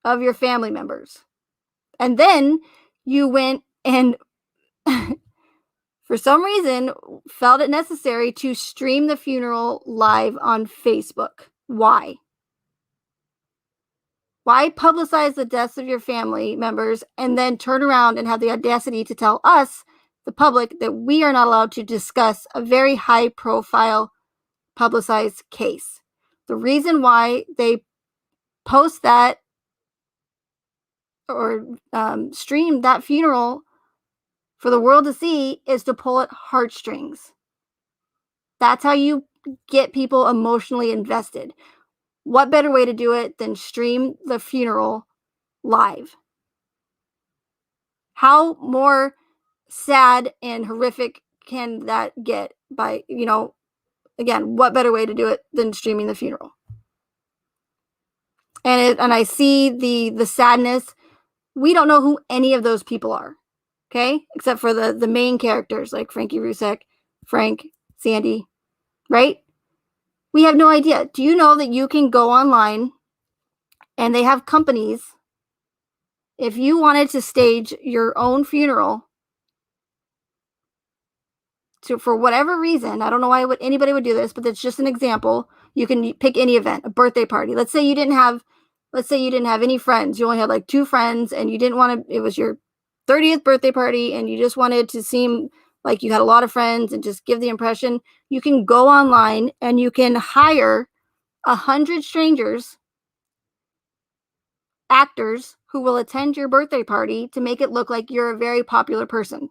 of your family members. And then you went and for some reason felt it necessary to stream the funeral live on Facebook. Why? Why publicize the deaths of your family members and then turn around and have the audacity to tell us, the public, that we are not allowed to discuss a very high profile publicized case? The reason why they post that or stream that funeral for the world to see is to pull at heartstrings. That's how you get people emotionally invested. What better way to do it than stream the funeral live? How more sad and horrific can that get? By, again, what better way to do it than streaming the funeral? And I see the sadness. We don't know who any of those people are, okay? Except for the main characters like Frankie Rusek, Frank, Sandy, right? We have no idea. Do you know that you can go online and they have companies, if you wanted to stage your own funeral for whatever reason, I don't know why anybody would do this, but it's just an example. You can pick any event, a birthday party. Let's say you didn't have any friends. You only had like 2 friends and you didn't want to, it was your 30th birthday party and you just wanted to seem like you had a lot of friends and just give the impression. You can go online and you can hire 100 strangers, actors who will attend your birthday party to make it look like you're a very popular person.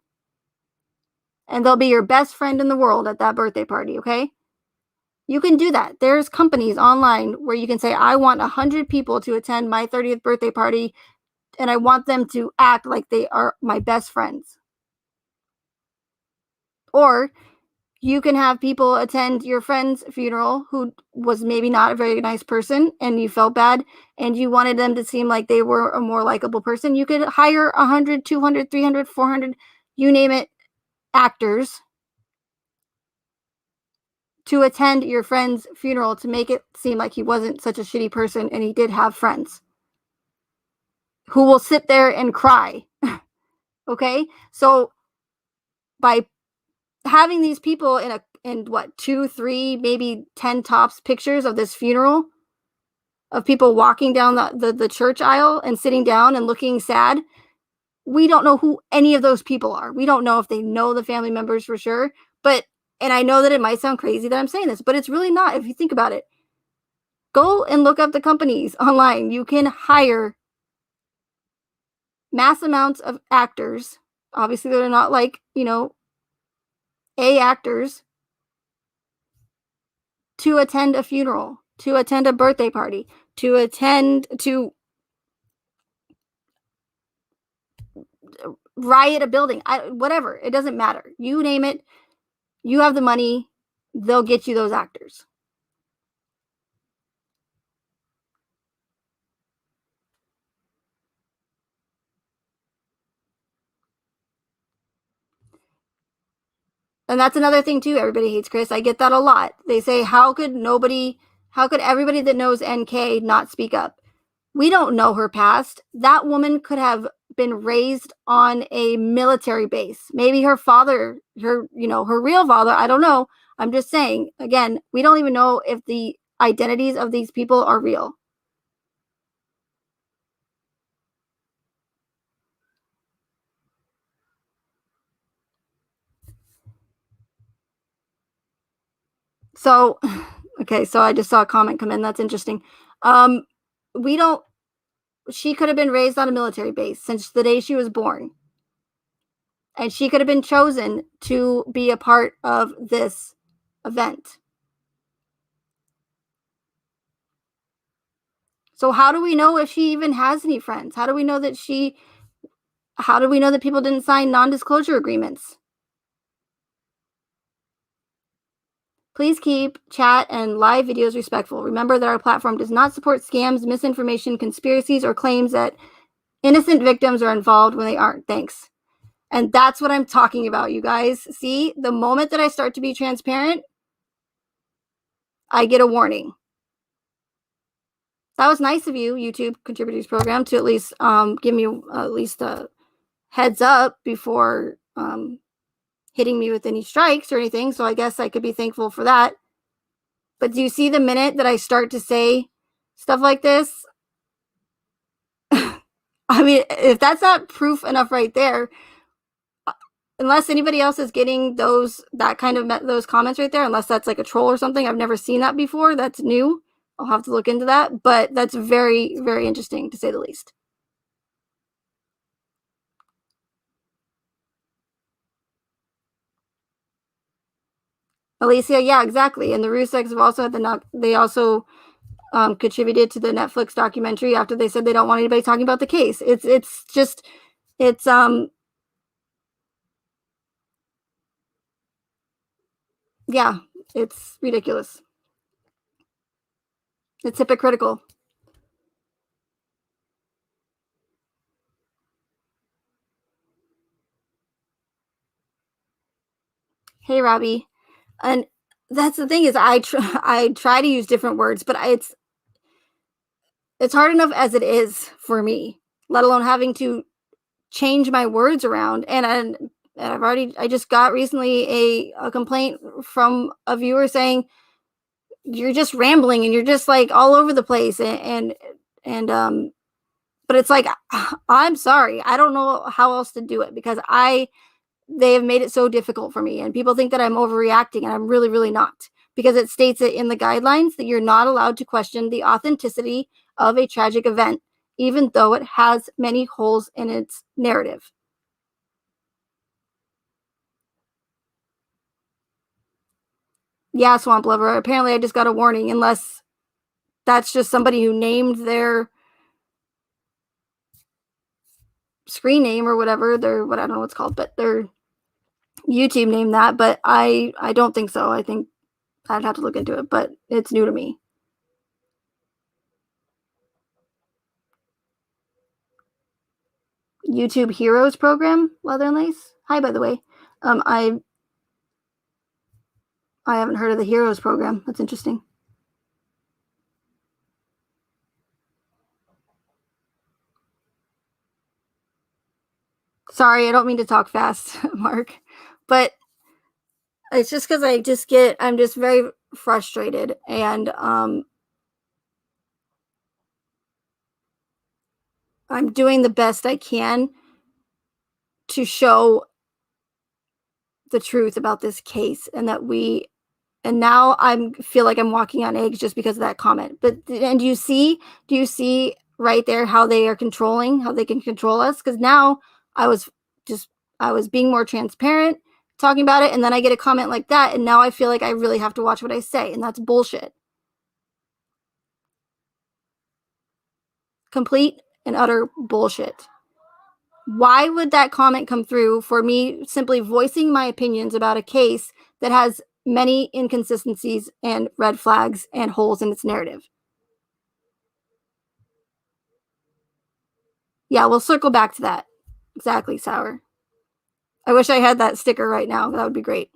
And they'll be your best friend in the world at that birthday party, okay? You can do that. There's companies online where you can say, I want 100 people to attend my 30th birthday party, and I want them to act like they are my best friends. Or you can have people attend your friend's funeral who was maybe not a very nice person and you felt bad and you wanted them to seem like they were a more likable person. You could hire 100, 200, 300, 400, you name it, actors to attend your friend's funeral to make it seem like he wasn't such a shitty person and he did have friends who will sit there and cry. Okay? So by having these people in what, 2, 3, maybe 10 tops pictures of this funeral, of people walking down the church aisle and sitting down and looking sad, we don't know who any of those people are. We don't know if they know the family members for sure. And I know that it might sound crazy that I'm saying this, but it's really not if you think about it. Go and look up the companies online. You can hire mass amounts of actors. Obviously, they're not like, A actors to attend a funeral, to attend a birthday party, to riot a building, whatever. It doesn't matter. You name it. You have the money. They'll get you those actors. And that's another thing too. Everybody hates Chris. I get that a lot. They say, how could everybody that knows NK not speak up? We don't know her past. That woman could have been raised on a military base. Maybe her father, her real father, I don't know. I'm just saying, again, we don't even know if the identities of these people are real. So, okay, so I just saw a comment come in. That's interesting. She could have been raised on a military base since the day she was born. And she could have been chosen to be a part of this event. So how do we know if she even has any friends? How do we know that people didn't sign non-disclosure agreements? Please keep chat and live videos respectful. Remember that our platform does not support scams, misinformation, conspiracies, or claims that innocent victims are involved when they aren't. Thanks. And that's what I'm talking about, you guys. See, the moment that I start to be transparent, I get a warning. That was nice of you, YouTube Contributors Program, to at least give me at least a heads up before hitting me with any strikes or anything. So I guess I could be thankful for that. But do you see the minute that I start to say stuff like this? I mean, if that's not proof enough right there, unless anybody else is getting those comments right there, unless that's like a troll or something. I've never seen that before. That's new. I'll have to look into that. But that's very, very interesting, to say the least. Alicia, yeah, exactly. And the Ruseks have also had they also contributed to the Netflix documentary after they said they don't want anybody talking about the case. Yeah, it's ridiculous. It's hypocritical. Hey, Robbie. And that's the thing is I try to use different words, but it's hard enough as it is for me, let alone having to change my words around. And I just got recently a complaint from a viewer saying you're just rambling and you're just like all over the place and but it's like, I'm sorry, I don't know how else to do it because they have made it so difficult for me, and people think that I'm overreacting, and I'm really, really not, because it states it in the guidelines that you're not allowed to question the authenticity of a tragic event even though it has many holes in its narrative. Yeah, Swamp Lover. Apparently, I just got a warning, unless that's just somebody who named their screen name or whatever. What I don't know what's called, but their YouTube name that. But I don't think so. I think I'd have to look into it, but it's new to me. YouTube Heroes program, Leather and Lace. Hi, by the way. I haven't heard of the Heroes program. That's interesting. Sorry, I don't mean to talk fast, Mark, but it's just because I'm just very frustrated, and I'm doing the best I can to show the truth about this case, and now I feel like I'm walking on eggs just because of that comment. But and do you see right there how they are controlling, how they can control us? Because now I was just I was being more transparent, talking about it, and then I get a comment like that, and now I feel like I really have to watch what I say, and that's bullshit. Complete and utter bullshit. Why would that comment come through for me simply voicing my opinions about a case that has many inconsistencies and red flags and holes in its narrative? Yeah, we'll circle back to that. Exactly, Sour. I wish I had that sticker right now. That would be great.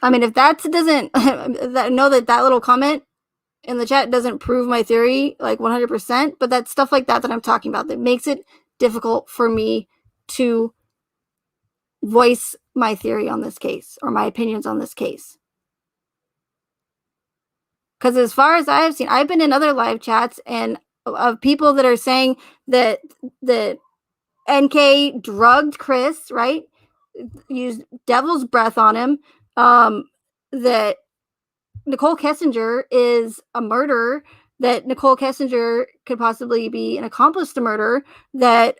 I mean, if that doesn't know that little comment in the chat doesn't prove my theory like 100%, but that's stuff like that I'm talking about that makes it difficult for me to voice my theory on this case or my opinions on this case. Because as far as I have seen, I've been in other live chats and of people that are saying that NK drugged Chris, right? Used devil's breath on him. That Nicole Kessinger is a murderer. That Nicole Kessinger could possibly be an accomplice to murder. That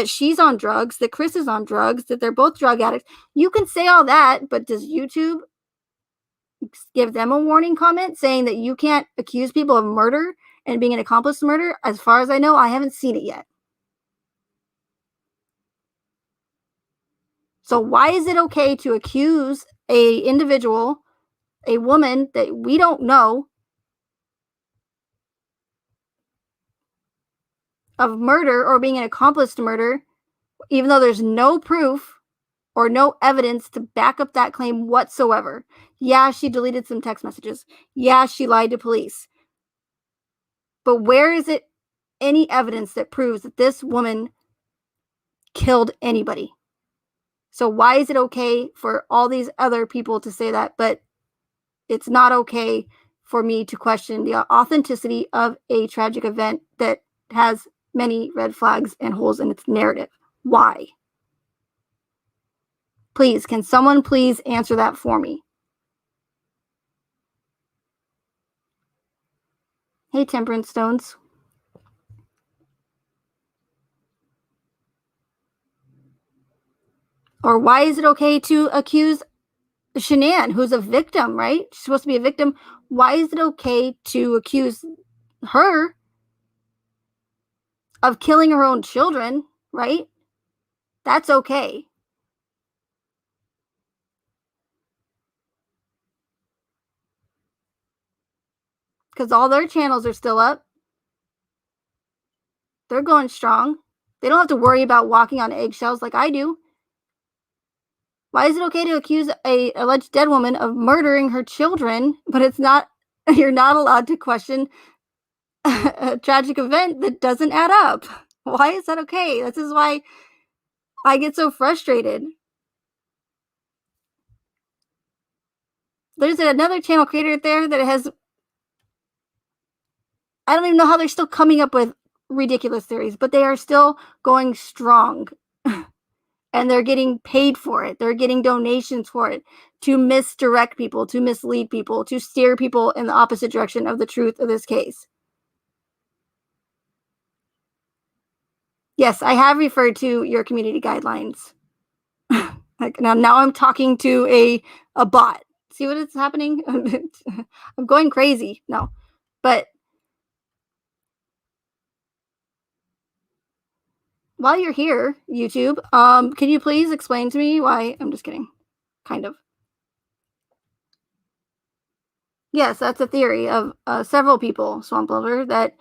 she's on drugs. That Chris is on drugs. That they're both drug addicts. You can say all that, but does YouTube give them a warning comment saying that you can't accuse people of murder and being an accomplice to murder? As far as I know, I haven't seen it yet. So why is it okay to accuse a individual, a woman that we don't know, of murder or being an accomplice to murder, even though there's no proof or no evidence to back up that claim whatsoever? Yeah, she deleted some text messages. Yeah, she lied to police. But where is it any evidence that proves that this woman killed anybody? So why is it okay for all these other people to say that, but it's not okay for me to question the authenticity of a tragic event that has many red flags and holes in its narrative? Why? Please, can someone please answer that for me? Hey, Temperance Stones. Or why is it okay to accuse Shanann, who's a victim, right? She's supposed to be a victim. Why is it okay to accuse her of killing her own children, right? That's okay. Because all their channels are still up. They're going strong. They don't have to worry about walking on eggshells like I do. Why is it okay to accuse a alleged dead woman of murdering her children, but it's not, you're not allowed to question a tragic event that doesn't add up? Why is that okay? This is why I get so frustrated. There's another channel creator there that has, I don't even know how they're still coming up with ridiculous theories, but they are still going strong. and they're getting paid for it. They're getting donations for it to misdirect people, to mislead people, to steer people in the opposite direction of the truth of this case. Yes, I have referred to your community guidelines. Like now I'm talking to a bot. See what is happening? I'm going crazy. No. But while you're here, YouTube, can you please explain to me why? I'm just kidding. Kind of. Yes, that's a theory of several people, Swamp Lover, that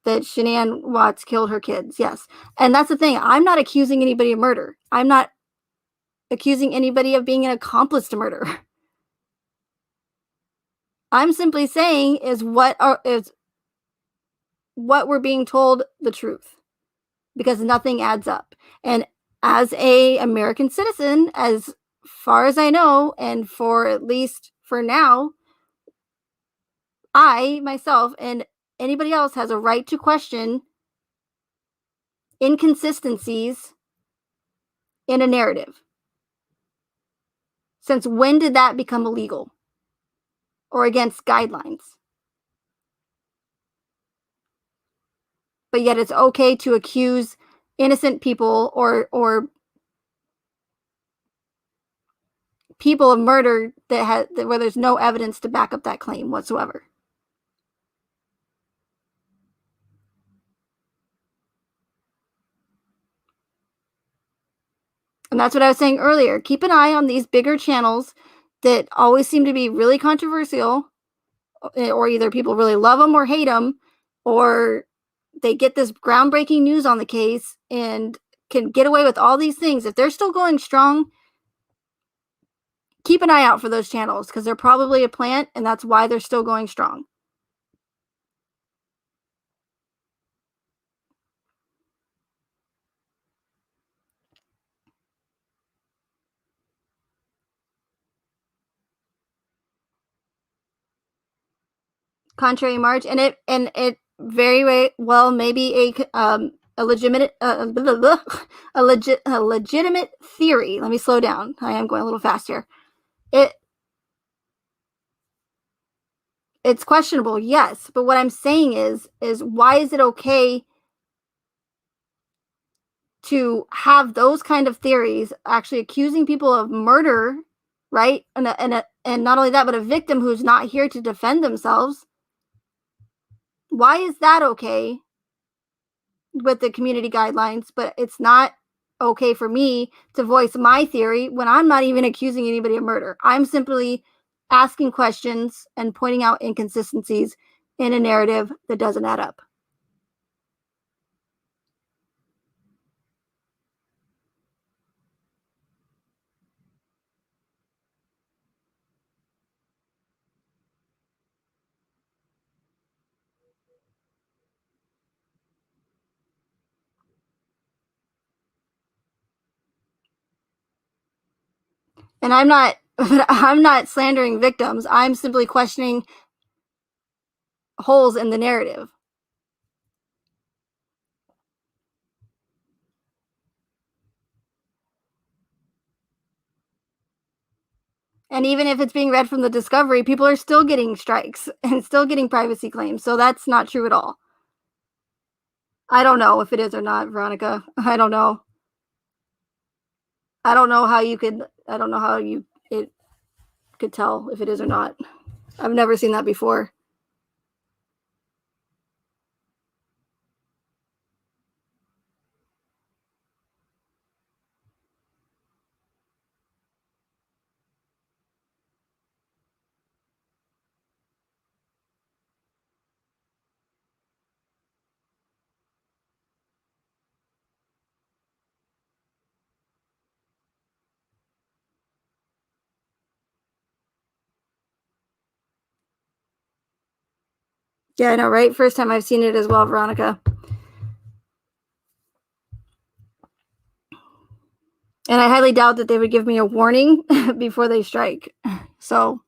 Shanann Watts killed her kids. Yes. And that's the thing. I'm not accusing anybody of murder. I'm not accusing anybody of being an accomplice to murder. I'm simply saying is what we're being told the truth, because nothing adds up. And as a American citizen, as far as I know, and for at least for now, I myself and anybody else has a right to question inconsistencies in a narrative. Since when did that become illegal or against guidelines? But yet it's okay to accuse innocent people or people of murder where there's no evidence to back up that claim whatsoever. And that's what I was saying earlier. Keep an eye on these bigger channels that always seem to be really controversial, or either people really love them or hate them, or they get this groundbreaking news on the case and can get away with all these things. If they're still going strong, keep an eye out for those channels, because they're probably a plant and that's why they're still going strong. Contrary march, and it very well maybe a legitimate a legitimate theory. Let me slow down. I am going a little fast here. It's questionable, yes, but what I'm saying is why is it okay to have those kind of theories, actually accusing people of murder, right? And not only that, but a victim who's not here to defend themselves. Why is that okay with the community guidelines, but it's not okay for me to voice my theory when I'm not even accusing anybody of murder? I'm simply asking questions and pointing out inconsistencies in a narrative that doesn't add up. And I'm not slandering victims. I'm simply questioning holes in the narrative. And even if it's being read from the discovery, people are still getting strikes and still getting privacy claims. So that's not true at all. I don't know if it is or not, Veronica. I don't know. I don't know how you could I don't know how you it could tell if it is or not. I've never seen that before. Yeah, I know, right? First time I've seen it as well, Veronica. And I highly doubt that they would give me a warning before they strike. So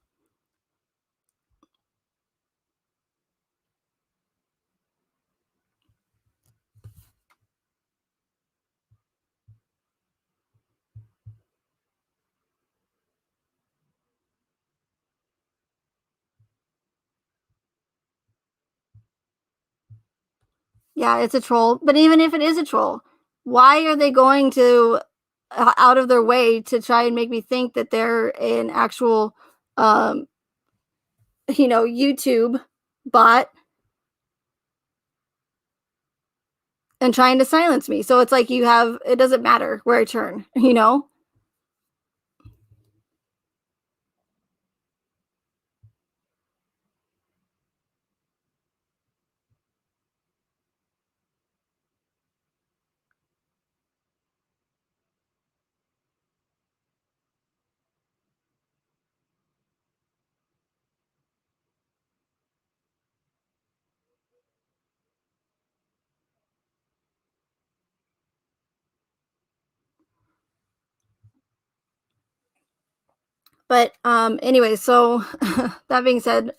Yeah, it's a troll. But even if it is a troll, why are they going to out of their way to try and make me think that they're an actual, um, YouTube bot and trying to silence me? So it's like it doesn't matter where I turn, you know? But anyway, so that being said,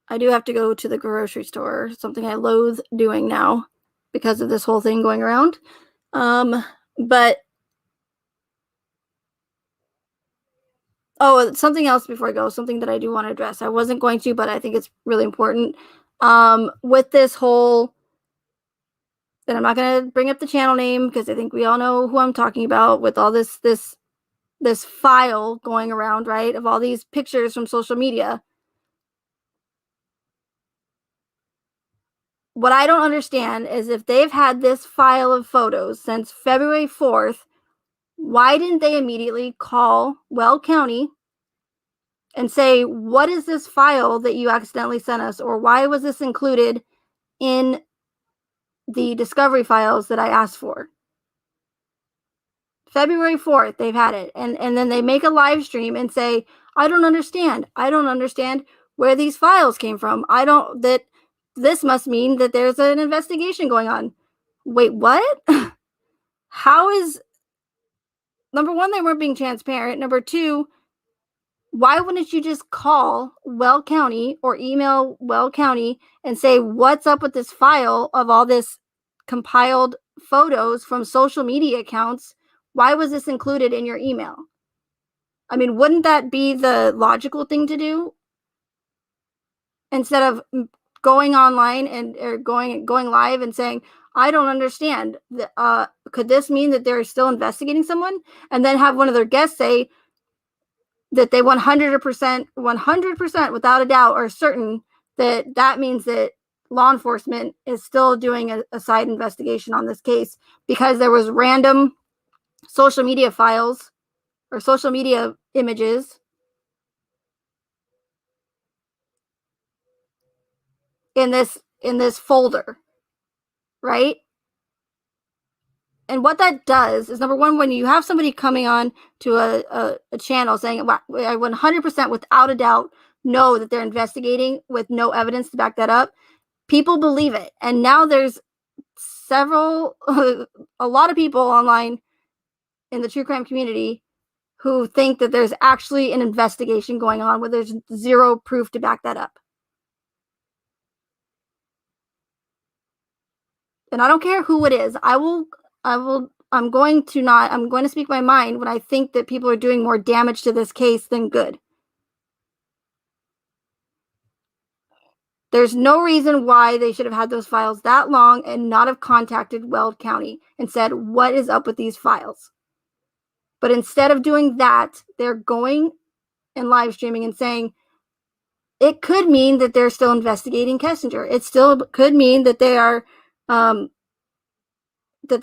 I do have to go to the grocery store, something I loathe doing now because of this whole thing going around. But oh, something else before I go, something that I do want to address. I wasn't going to, but I think it's really important. With this whole, and I'm not going to bring up the channel name because I think we all know who I'm talking about. With all this file going around, right, of all these pictures from social media. What I don't understand is if they've had this file of photos since February 4th, why didn't they immediately call Weld County and say, what is this file that you accidentally sent us? Or why was this included in the discovery files that I asked for? February 4th, they've had it. And then they make a live stream and say, I don't understand. I don't understand where these files came from. I don't, that this must mean that there's an investigation going on. Wait, what? How is, number one, they weren't being transparent. Number two, why wouldn't you just call Weld County or email Weld County and say, what's up with this file of all this compiled photos from social media accounts? Why was this included in your email? I mean, wouldn't that be the logical thing to do instead of going online and or going live and saying, I don't understand. Could this mean that they're still investigating someone? And then have one of their guests say, that they 100% without a doubt are certain that that means that law enforcement is still doing a side investigation on this case because there was random social media files or social media images in this folder, right? And what that does is, number one, when you have somebody coming on to a channel saying, I 100% without a doubt know that they're investigating with no evidence to back that up, people believe it. And now there's several, a lot of people online in the true crime community who think that there's actually an investigation going on where there's zero proof to back that up. And I don't care who it is. I'm going to speak my mind when I think that people are doing more damage to this case than good. There's no reason why they should have had those files that long and not have contacted Weld County and said, what is up with these files? But instead of doing that, they're going and live streaming and saying, it could mean that they're still investigating Kessinger. It still could mean that they're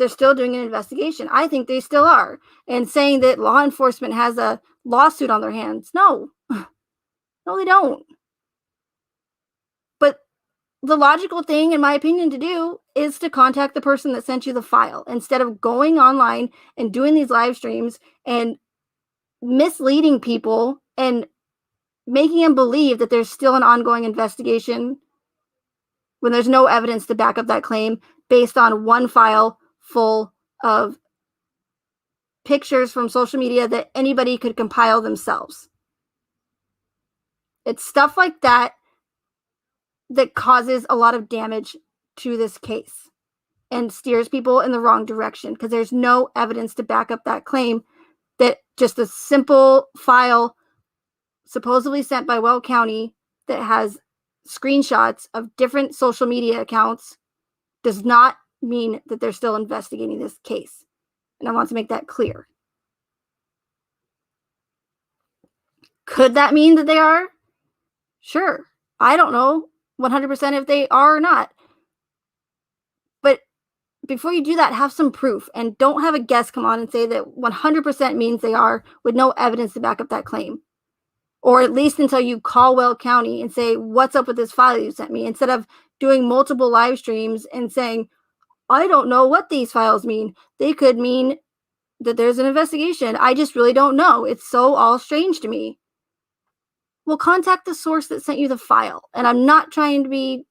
still doing an investigation. I think they still are. And saying that law enforcement has a lawsuit on their hands. No, no, they don't. But the logical thing, in my opinion, to do is to contact the person that sent you the file instead of going online and doing these live streams and misleading people and making them believe that there's still an ongoing investigation when there's no evidence to back up that claim based on one file full of pictures from social media that anybody could compile themselves. It's stuff like that that causes a lot of damage to this case and steers people in the wrong direction because there's no evidence to back up that claim, that just a simple file supposedly sent by Weld County that has screenshots of different social media accounts does not mean that they're still investigating this case. And I want to make that clear. Could that mean that they are? Sure. I don't know 100% if they are or not. But before you do that, have some proof, and don't have a guest come on and say that 100% means they are with no evidence to back up that claim. Or at least until you call Weld County and say, what's up with this file you sent me? Instead of doing multiple live streams and saying, I don't know what these files mean. They could mean that there's an investigation. I just really don't know. It's so all strange to me. Well, contact the source that sent you the file. And I'm not trying to be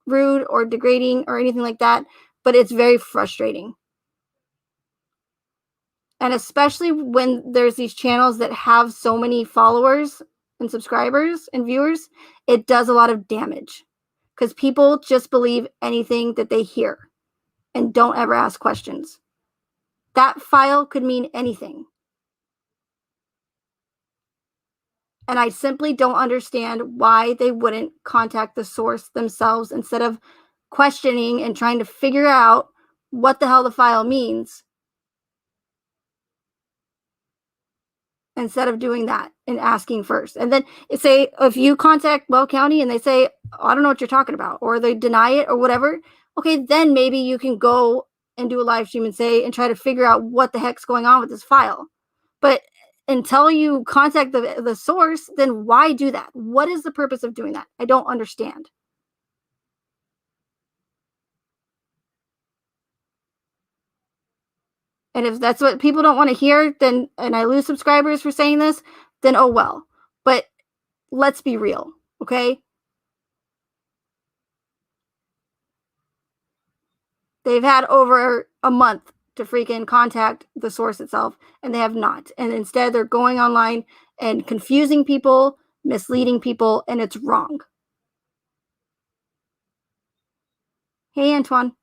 rude or degrading or anything like that, but it's very frustrating. And especially when there's these channels that have so many followers and subscribers and viewers, it does a lot of damage because people just believe anything that they hear and don't ever ask questions. That file could mean anything. And I simply don't understand why they wouldn't contact the source themselves instead of questioning and trying to figure out what the hell the file means. Instead of doing that and asking first. And then say, if you contact Weld County and they say, oh, I don't know what you're talking about, or they deny it or whatever, okay, then maybe you can go and do a live stream and say, and try to figure out what the heck's going on with this file. But until you contact the source, then why do that? What is the purpose of doing that? I don't understand. And if that's what people don't want to hear, then, and I lose subscribers for saying this, then oh well. But let's be real, okay? They've had over a month to freaking contact the source itself, and they have not. And instead, they're going online and confusing people, misleading people, and it's wrong. Hey, Antoine.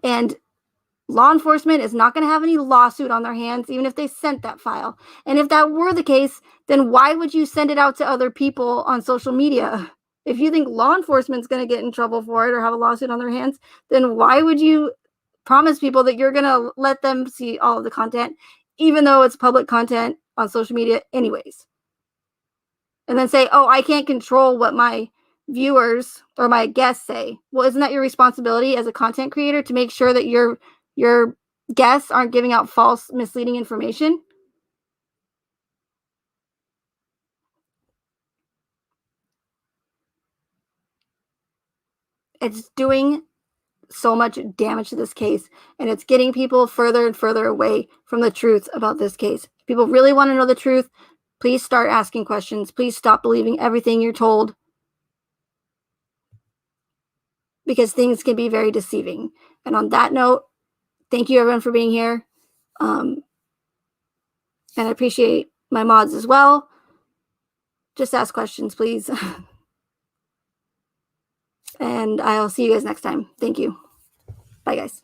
And law enforcement is not going to have any lawsuit on their hands, even if they sent that file. And if that were the case, then why would you send it out to other people on social media? If you think law enforcement's going to get in trouble for it or have a lawsuit on their hands, then why would you promise people that you're going to let them see all of the content, even though it's public content on social media anyways? And then say, oh, I can't control what my viewers or my guests say. Well, isn't that your responsibility as a content creator to make sure that your guests aren't giving out false, misleading information? It's doing so much damage to this case, and it's getting people further and further away from the truth about this case. If people really want to know the truth, please start asking questions. Please stop believing everything you're told, because things can be very deceiving. And on that note, thank you everyone for being here. And I appreciate my mods as well. Just ask questions, please. And I'll see you guys next time. Thank you. Bye, guys.